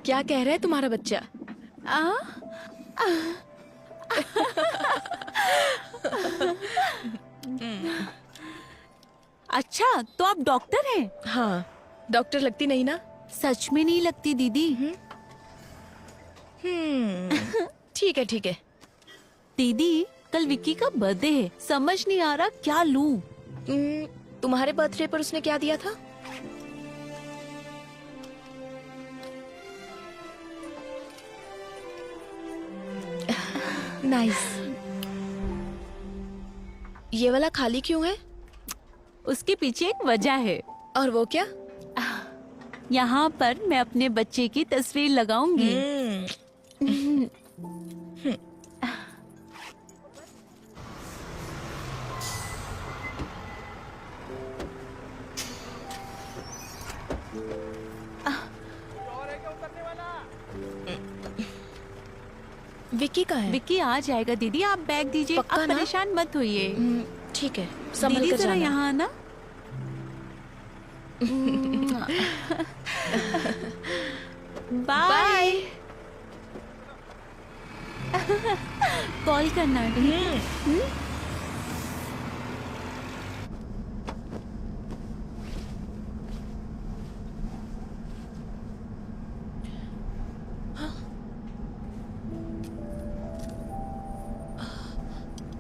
क्या कह रहा है तुम्हारा बच्चा? अच्छा, तो आप डॉक्टर हैं? हाँ, डॉक्टर लगती नहीं ना? सच में नहीं लगती दीदी। ठीक है ठीक है। दीदी, कल विक्की का बर्थडे है, समझ नहीं आ रहा क्या लूं। तुम्हारे बर्थडे पर उसने क्या दिया था? नाइस। ये वाला खाली क्यों है? उसके पीछे एक वजह है। और वो क्या? यहाँ पर मैं अपने बच्चे की तस्वीर लगाऊंगी। विक्की कहाँ है? विक्की आ जाएगा दीदी, आप बैग दीजिए, आप पक्का ना? परेशान मत होइए। ठीक है, संभल दीदी कर जरा जाना। यहाँ आना। बाय। कॉल करना।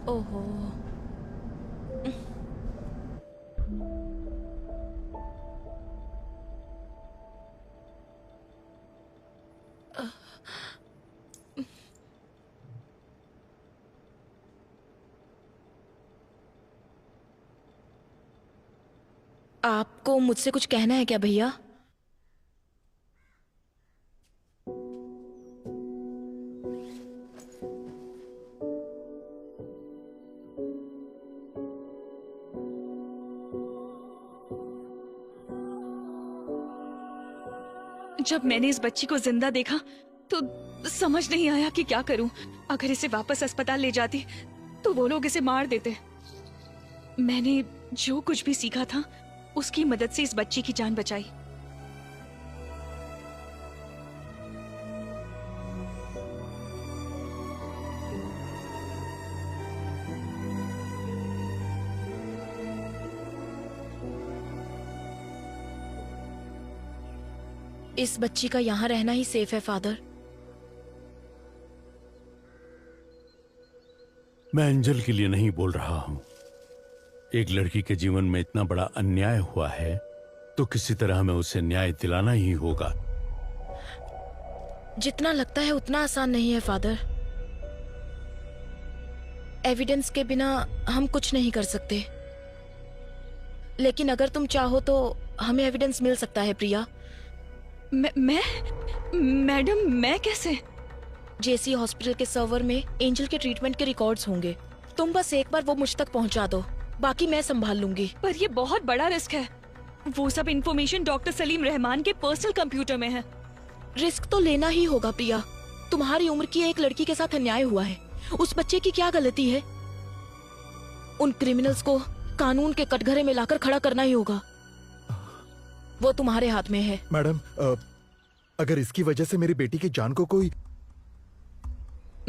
ओहो। आपको मुझसे कुछ कहना है क्या भैया? जब मैंने इस बच्ची को जिंदा देखा तो समझ नहीं आया कि क्या करूं। अगर इसे वापस अस्पताल ले जाती तो वो लोग इसे मार देते। मैंने जो कुछ भी सीखा था उसकी मदद से इस बच्ची की जान बचाई। इस बच्ची का यहाँ रहना ही सेफ है फादर। मैं एंजल के लिए नहीं बोल रहा हूं। एक लड़की के जीवन में इतना बड़ा अन्याय हुआ है तो किसी तरह हमें उसे न्याय दिलाना ही होगा। जितना लगता है उतना आसान नहीं है फादर। एविडेंस के बिना हम कुछ नहीं कर सकते, लेकिन अगर तुम चाहो तो हमें एविडेंस मिल सकता है प्रिया। मैडम, मैं कैसे? जेसी हॉस्पिटल के सर्वर में एंजल के ट्रीटमेंट के रिकॉर्ड्स होंगे। तुम बस एक बार वो मुझ तक पहुंचा दो, बाकी मैं संभाल लूंगी। पर ये बहुत बड़ा रिस्क है। वो सब इंफॉर्मेशन डॉक्टर सलीम रहमान के पर्सनल कंप्यूटर में है। रिस्क तो लेना ही होगा प्रिया। तुम्हारी उम्र की एक लड़की के साथ अन्याय हुआ है। उस बच्चे की क्या गलती है? उन क्रिमिनल्स को कानून के कटघरे में लाकर खड़ा करना ही होगा। वो तुम्हारे हाथ में है। मैडम, अगर इसकी वजह से मेरी बेटी की जान को कोई...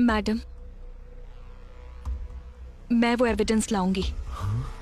मैडम, मैं वो एविडेंस लाऊंगी। हाँ।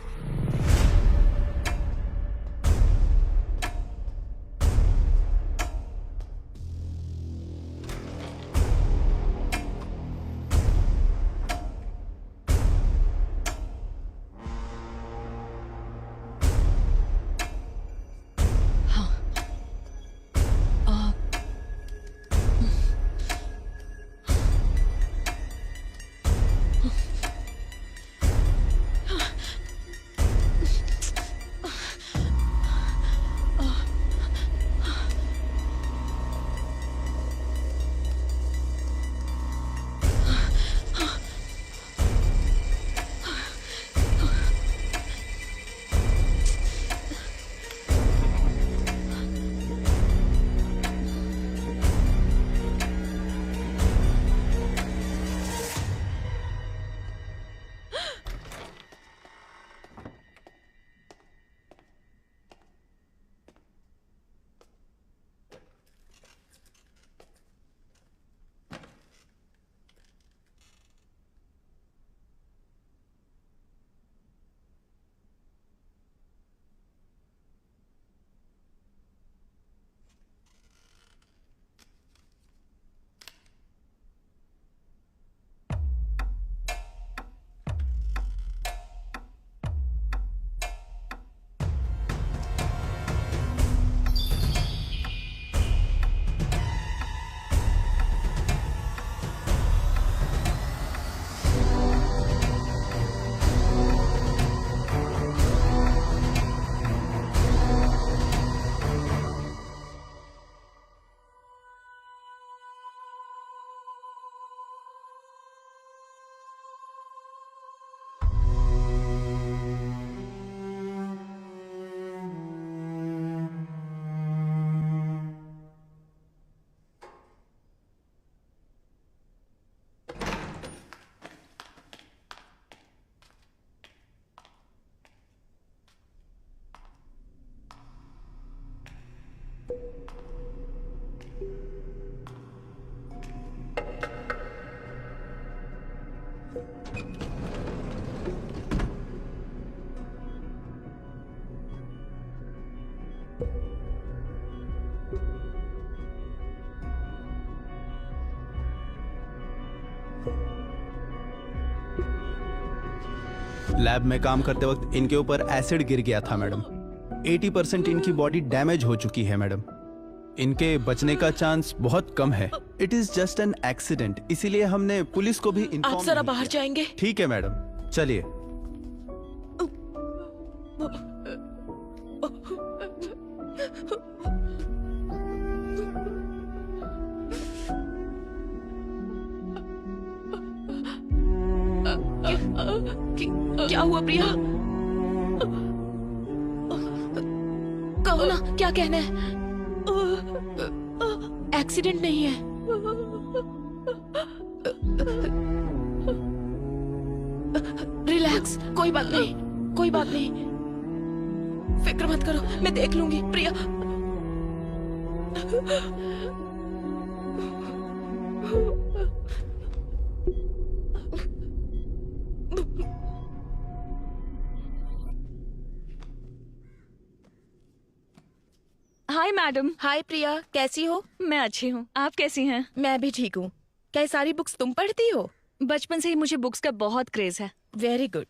लैब में काम करते वक्त इनके ऊपर एसिड गिर गया था मैडम। 80% इनकी बॉडी डैमेज हो चुकी है मैडम। इनके बचने का चांस बहुत कम है। It is just an accident, इसीलिए हमने पुलिस को भी आप जरा बाहर जाएंगे? ठीक है मैडम, चलिए। क्या हुआ प्रिया? कहो ना, क्या कहना है? एक्सीडेंट नहीं है। रिलैक्स, कोई बात नहीं, कोई बात नहीं, फिक्र मत करो, मैं देख लूंगी प्रिया। Hi madam. हाय प्रिया, कैसी हो? मैं अच्छी हूँ, आप कैसी हैं? मैं भी ठीक हूँ। क्या ये सारी बुक्स तुम पढ़ती हो? बचपन से ही मुझे बुक्स का बहुत क्रेज है। Very good.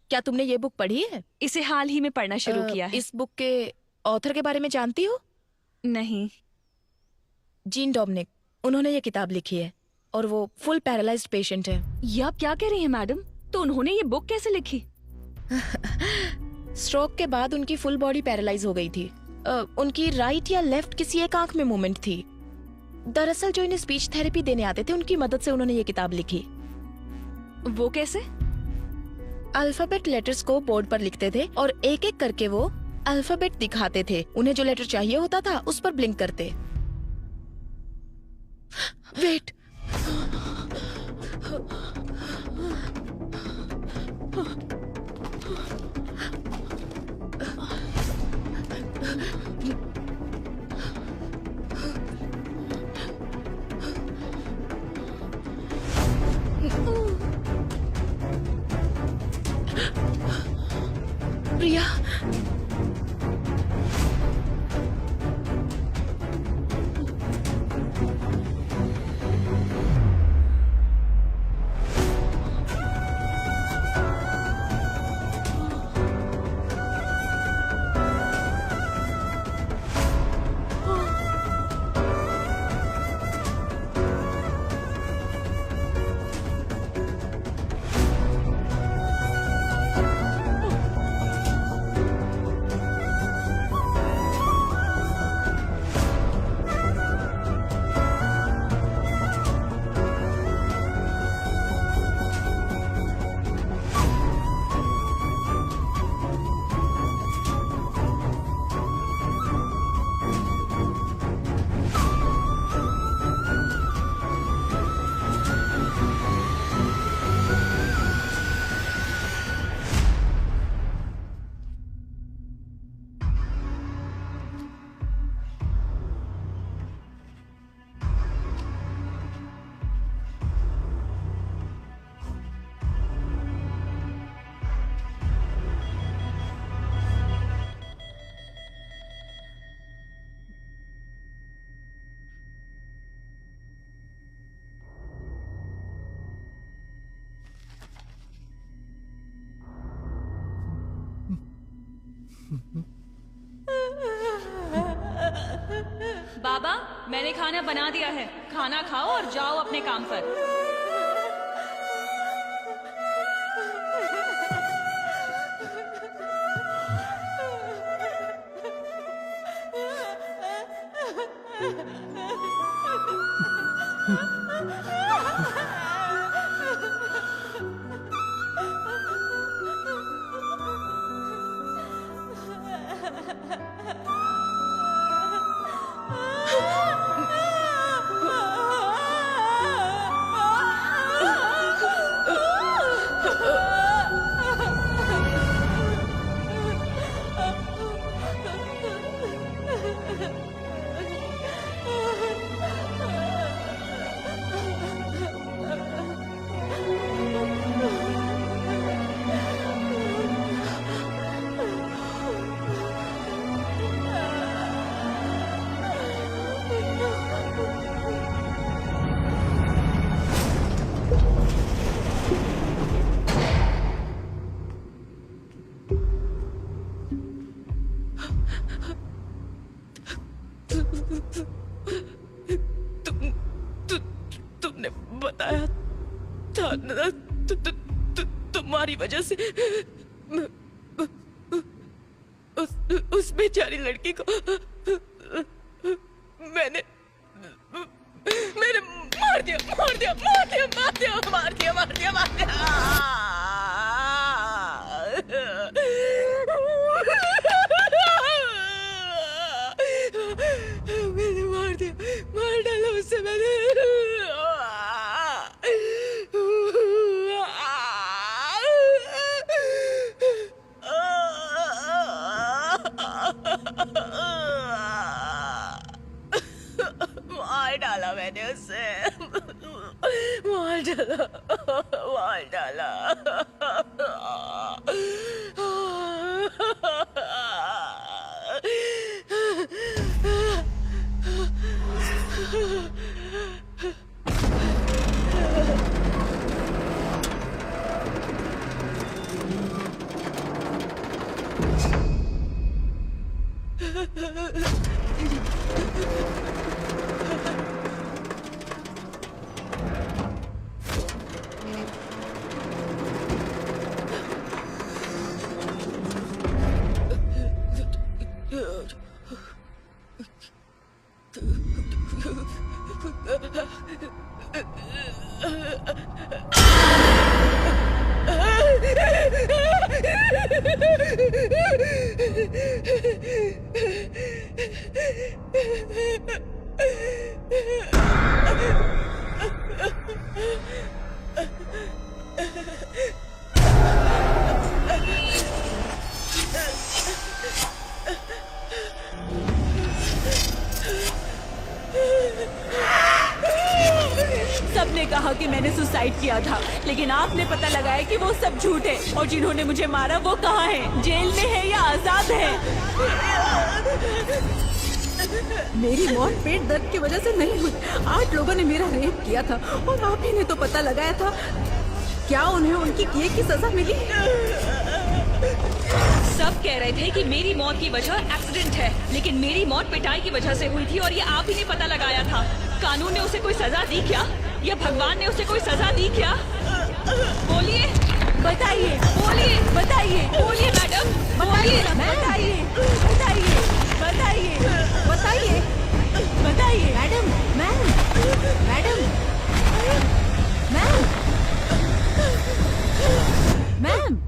क्या तुमने ये बुक पढ़ी है? इसे हाल ही में पढ़ना शुरू किया है। इस बुक के ऑथर के बारे में जानती हो? नहीं। जीन डोमिनिक, उन्होंने ये किताब लिखी है और वो फुल पैरालाइज्ड पेशेंट है। ये आप क्या कह रही हैं मैडम? तो उन्होंने ये बुक कैसे लिखी? स्ट्रोक के बाद उनकी फुल बॉडी पैरालाइज हो गई थी। उनकी राइट या लेफ्ट किसी एक आंख में मूवमेंट थी। दरअसल जो इन्हें स्पीच थेरेपी देने आते थे, उनकी मदद से उन्होंने ये किताब लिखी। वो कैसे? अल्फाबेट लेटर्स को बोर्ड पर लिखते थे और एक एक करके वो अल्फाबेट दिखाते थे। उन्हें जो लेटर चाहिए होता था उस पर ब्लिंक करते। वेट, प्रिया, बाबा, मैंने खाना बना दिया है। खाना खाओ और जाओ अपने काम पर। तुमने बताया था ना, तुम्हारी वजह से उस बेचारी लड़की को मैंने मार दिया। मैंने मार डाला उससे मैंने। मार डाला मैंने उससे, मार डाला। सबने कहा कि मैंने सुसाइड किया था, लेकिन आपने पता लगाया कि वो सब झूठ है, और जिन्होंने मुझे मारा वो कहाँ है? जेल में है या आजाद है? मेरी मौत पेट दर्द की वजह से नहीं हुई। 8 लोगों ने मेरा रेप किया था और आप ही ने तो पता लगाया था। क्या उन्हें उनकी किए की सजा मिली? सब कह रहे थे कि मेरी मौत की वजह एक्सीडेंट है, लेकिन मेरी मौत पिटाई की वजह से हुई थी और ये आप ही ने पता लगाया था। कानून ने उसे कोई सजा दी क्या, या भगवान ने उसे कोई सजा दी क्या? बोलिए, बताइए, बोलिए, बताइए, बोलिए मैडम, बोलिए, बताइए, बताइए, बताइए, बताइए, बताइए, madam, ma'am, madam, ma'am, ma'am.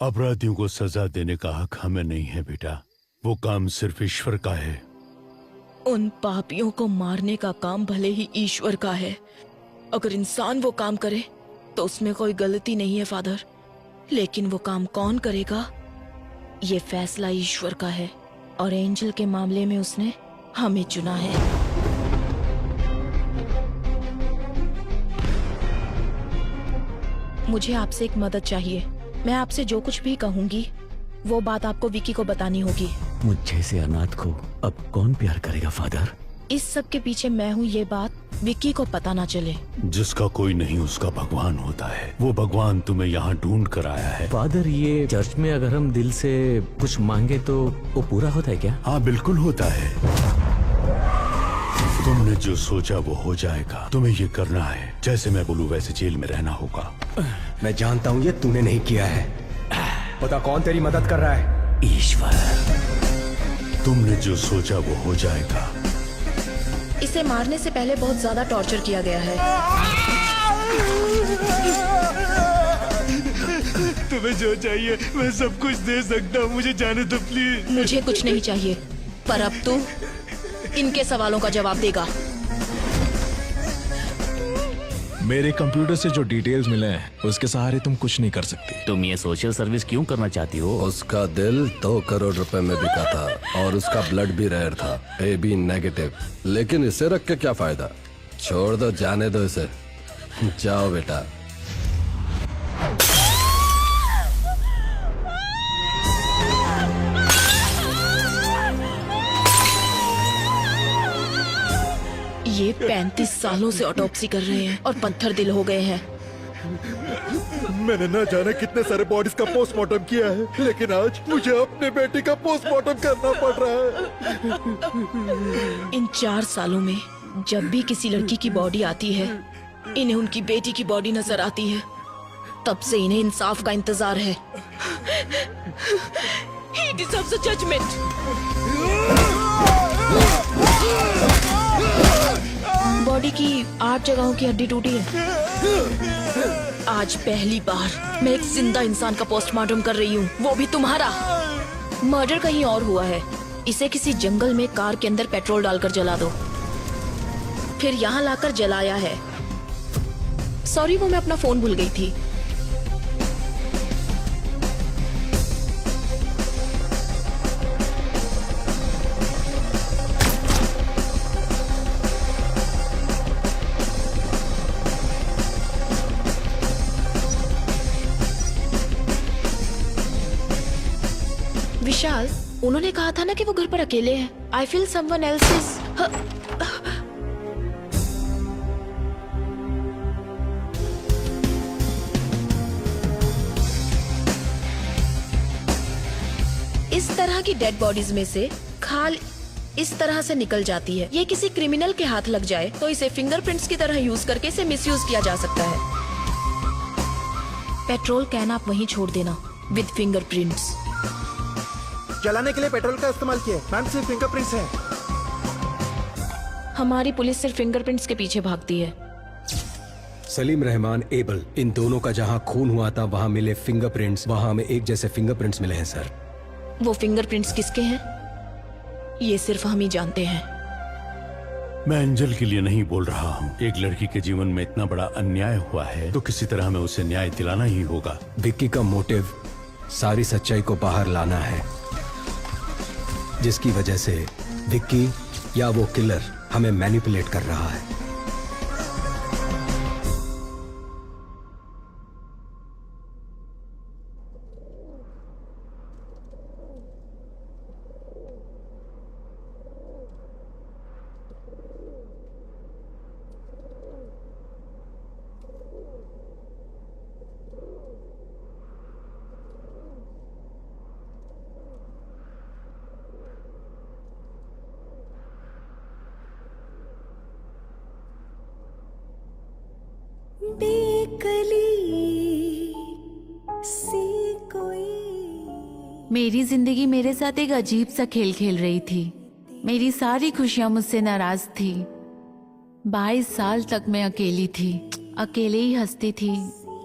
अपराधियों को सजा देने का हक हमें नहीं है बेटा, वो काम सिर्फ ईश्वर का है। उन पापियों को मारने का काम भले ही ईश्वर का है, अगर इंसान वो काम करे तो उसमें कोई गलती नहीं है फादर, लेकिन वो काम कौन करेगा ये फैसला ईश्वर का है, और एंजल के मामले में उसने हमें चुना है। मुझे आपसे एक मदद चाहिए। मैं आपसे जो कुछ भी कहूंगी वो बात आपको विकी को बतानी होगी। मुझ जैसे अनाथ को अब कौन प्यार करेगा फादर? इस सब के पीछे मैं हूँ, ये बात विक्की को पता ना चले। जिसका कोई नहीं उसका भगवान होता है, वो भगवान तुम्हें यहाँ ढूंढ कर आया है। फादर, ये चर्च में अगर हम दिल से कुछ मांगे तो वो पूरा होता है क्या? हाँ बिल्कुल होता है। तुमने जो सोचा वो हो जाएगा। तुम्हें ये करना है, जैसे मैं बोलूँ वैसे जेल में रहना होगा। मैं जानता हूँ ये तूने नहीं किया है। पता कौन तेरी मदद कर रहा है? ईश्वर। तुमने जो सोचा वो हो जाएगा। इसे मारने से पहले बहुत ज्यादा टॉर्चर किया गया है। तुम्हें जो चाहिए मैं सब कुछ दे सकता हूँ, मुझे जाने दो प्लीज। मुझे कुछ नहीं चाहिए, पर अब तू इनके सवालों का जवाब देगा। मेरे कंप्यूटर से जो डिटेल्स मिले हैं उसके सहारे तुम कुछ नहीं कर सकती। तुम ये सोशल सर्विस क्यों करना चाहती हो? उसका दिल 2 करोड़ रुपए में बिका था और उसका ब्लड भी रेयर था, AB नेगेटिव। लेकिन इसे रख के क्या फायदा? छोड़ दो, जाने दो इसे। जाओ बेटा। 35 सालों से ऑटोप्सी कर रहे हैं और पत्थर दिल हो गए हैं। मैंने ना जाने कितने सारे बॉडीज का पोस्टमार्टम किया है, लेकिन आज मुझे अपने बेटे का पोस्टमार्टम करना पड़ रहा है। इन 4 सालों में जब भी किसी लड़की की बॉडी आती है, इन्हें उनकी बेटी की बॉडी नजर आती है। तब से इन्हें इंसाफ का इंतजार है। He deserves a judgment. Body की 8 जगहों की हड्डी टूटी है। आज पहली बार मैं एक जिंदा इंसान का पोस्टमार्टम कर रही हूँ, वो भी तुम्हारा। मर्डर कहीं और हुआ है। इसे किसी जंगल में कार के अंदर पेट्रोल डालकर जला दो, फिर यहाँ लाकर जलाया है। सॉरी, वो मैं अपना फोन भूल गई थी। विशाल, उन्होंने कहा था ना कि वो घर पर अकेले हैं। I feel someone else is. इस तरह की डेड बॉडीज में से खाल इस तरह से निकल जाती है। ये किसी क्रिमिनल के हाथ लग जाए तो इसे फिंगरप्रिंट्स की तरह यूज करके इसे मिसयूज किया जा सकता है। पेट्रोल कैन आप वहीं छोड़ देना विद फिंगरप्रिंट्स। जलाने के लिए पेट्रोल का इस्तेमाल किया, मैम सिर्फ फिंगरप्रिंट्स हैं। हमारी पुलिस सिर्फ फिंगरप्रिंट्स के पीछे भागती है। सलीम रहमान एबल, इन दोनों का जहां खून हुआ था वहां मिले फिंगरप्रिंट्स, वहां हमें एक जैसे फिंगरप्रिंट्स मिले हैं सर। वो फिंगरप्रिंट्स किसके हैं ये सिर्फ हम ही जानते हैं। मैं एंजल के लिए नहीं बोल रहा हूँ। एक लड़की के जीवन में इतना बड़ा अन्याय हुआ है तो किसी तरह हमें उसे न्याय दिलाना ही होगा। विक्की का मोटिव सारी सच्चाई को बाहर लाना है, जिसकी वजह से विक्की या वो किलर हमें मैनिपुलेट कर रहा है। मेरी जिंदगी मेरे साथ एक अजीब सा खेल खेल रही थी। मेरी सारी खुशियां मुझसे नाराज थी। 22 साल तक मैं अकेली थी, अकेले ही हंसती थी,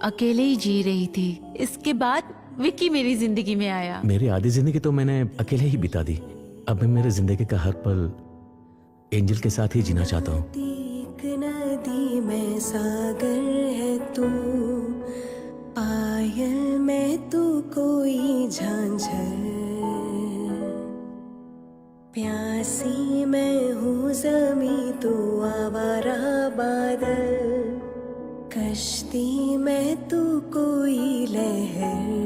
अकेले ही जी रही थी। इसके बाद विक्की मेरी जिंदगी में आया। मेरी आधी जिंदगी तो मैंने अकेले ही बिता दी। अब मैं मेरे जिंदगी का हर पल एंजल के साथ ही जीना चाहता हूँ। एक नदी में सागर है तू, पायल में तू कोई झांझर, प्यासी मैं हूँ ज़मीं तू आवारा बादल, कश्ती में तू कोई लहर।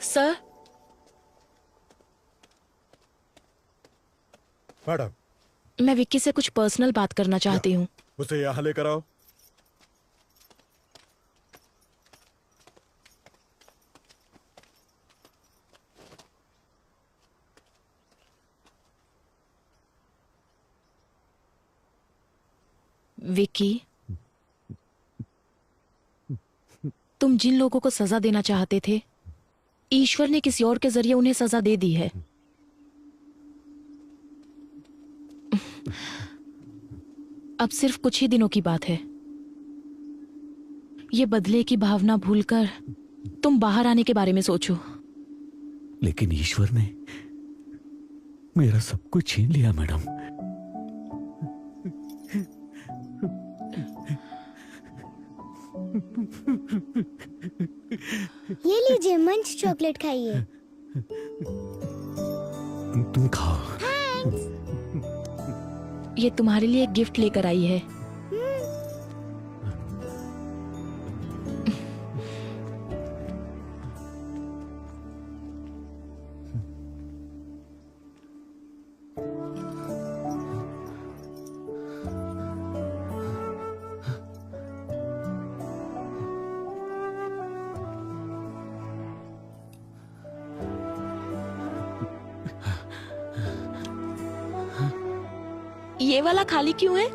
सर, मैडम, मैं विक्की से कुछ पर्सनल बात करना चाहती हूँ। उसे यहाँ लेकर आओ। विक्की, तुम जिन लोगों को सजा देना चाहते थे, ईश्वर ने किसी और के जरिए उन्हें सजा दे दी है। अब सिर्फ कुछ ही दिनों की बात है। ये बदले की भावना भूलकर तुम बाहर आने के बारे में सोचो। लेकिन ईश्वर ने मेरा सब कुछ छीन लिया मैडम। ये लीजिए मंच चॉकलेट खाइए। तुम खाओ। ये तुम्हारे लिए एक गिफ्ट लेकर आई है। ये वाला खाली क्यों है?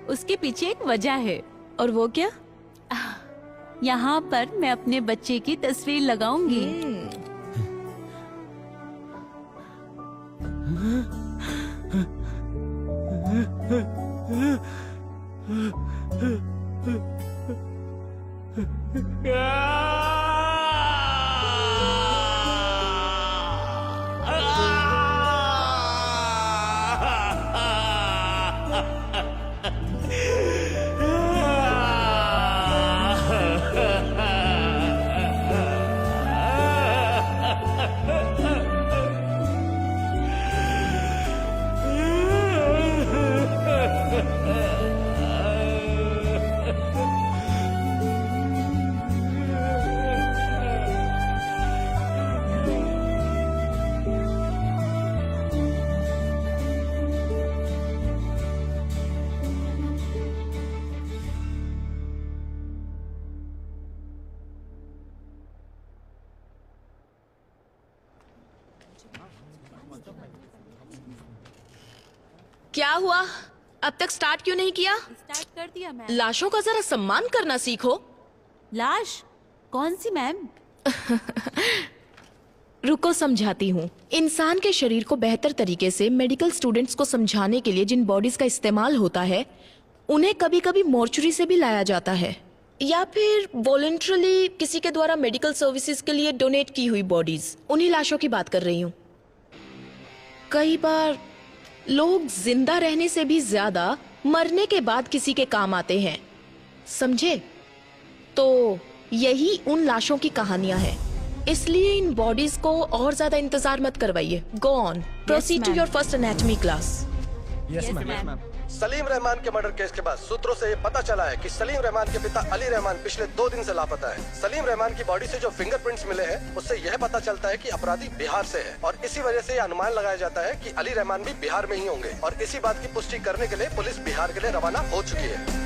उसके पीछे एक वजह है। और वो क्या? यहाँ पर मैं अपने बच्चे की तस्वीर लगाऊंगी। क्या हुआ? अब तक स्टार्ट क्यों नहीं किया? स्टार्ट कर दिया मैम। लाशों का जरा सम्मान करना सीखो। लाश? कौन सी मैम? रुको समझाती हूँ। इंसान के शरीर को बेहतर तरीके से मेडिकल स्टूडेंट्स को समझाने के लिए जिन बॉडीज का इस्तेमाल होता है, उन्हें कभी कभी मॉर्चुरी से भी लाया जाता है, या फिर वॉलंटरली किसी के द्वारा मेडिकल सर्विसेज के लिए डोनेट की हुई बॉडीज। उन्हीं लाशों की बात कर रही हूँ। कई बार लोग जिंदा रहने से भी ज्यादा मरने के बाद किसी के काम आते हैं, समझे? तो यही उन लाशों की कहानियां हैं। इसलिए इन बॉडीज को और ज्यादा इंतजार मत करवाइए। Go on, proceed to your first anatomy class. Yes ma'am. Salim Rahman के मर्डर केस के बाद सूत्रों से ये पता चला है कि सलीम रहमान के पिता अली रहमान पिछले 2 दिन से लापता है। सलीम रहमान की बॉडी से जो फिंगरप्रिंट्स मिले हैं, उससे यह पता चलता है कि अपराधी बिहार से है, और इसी वजह से यह अनुमान लगाया जाता है कि अली रहमान भी बिहार में ही होंगे। और इसी बात की पुष्टि करने के लिए पुलिस बिहार के लिए रवाना हो चुकी है।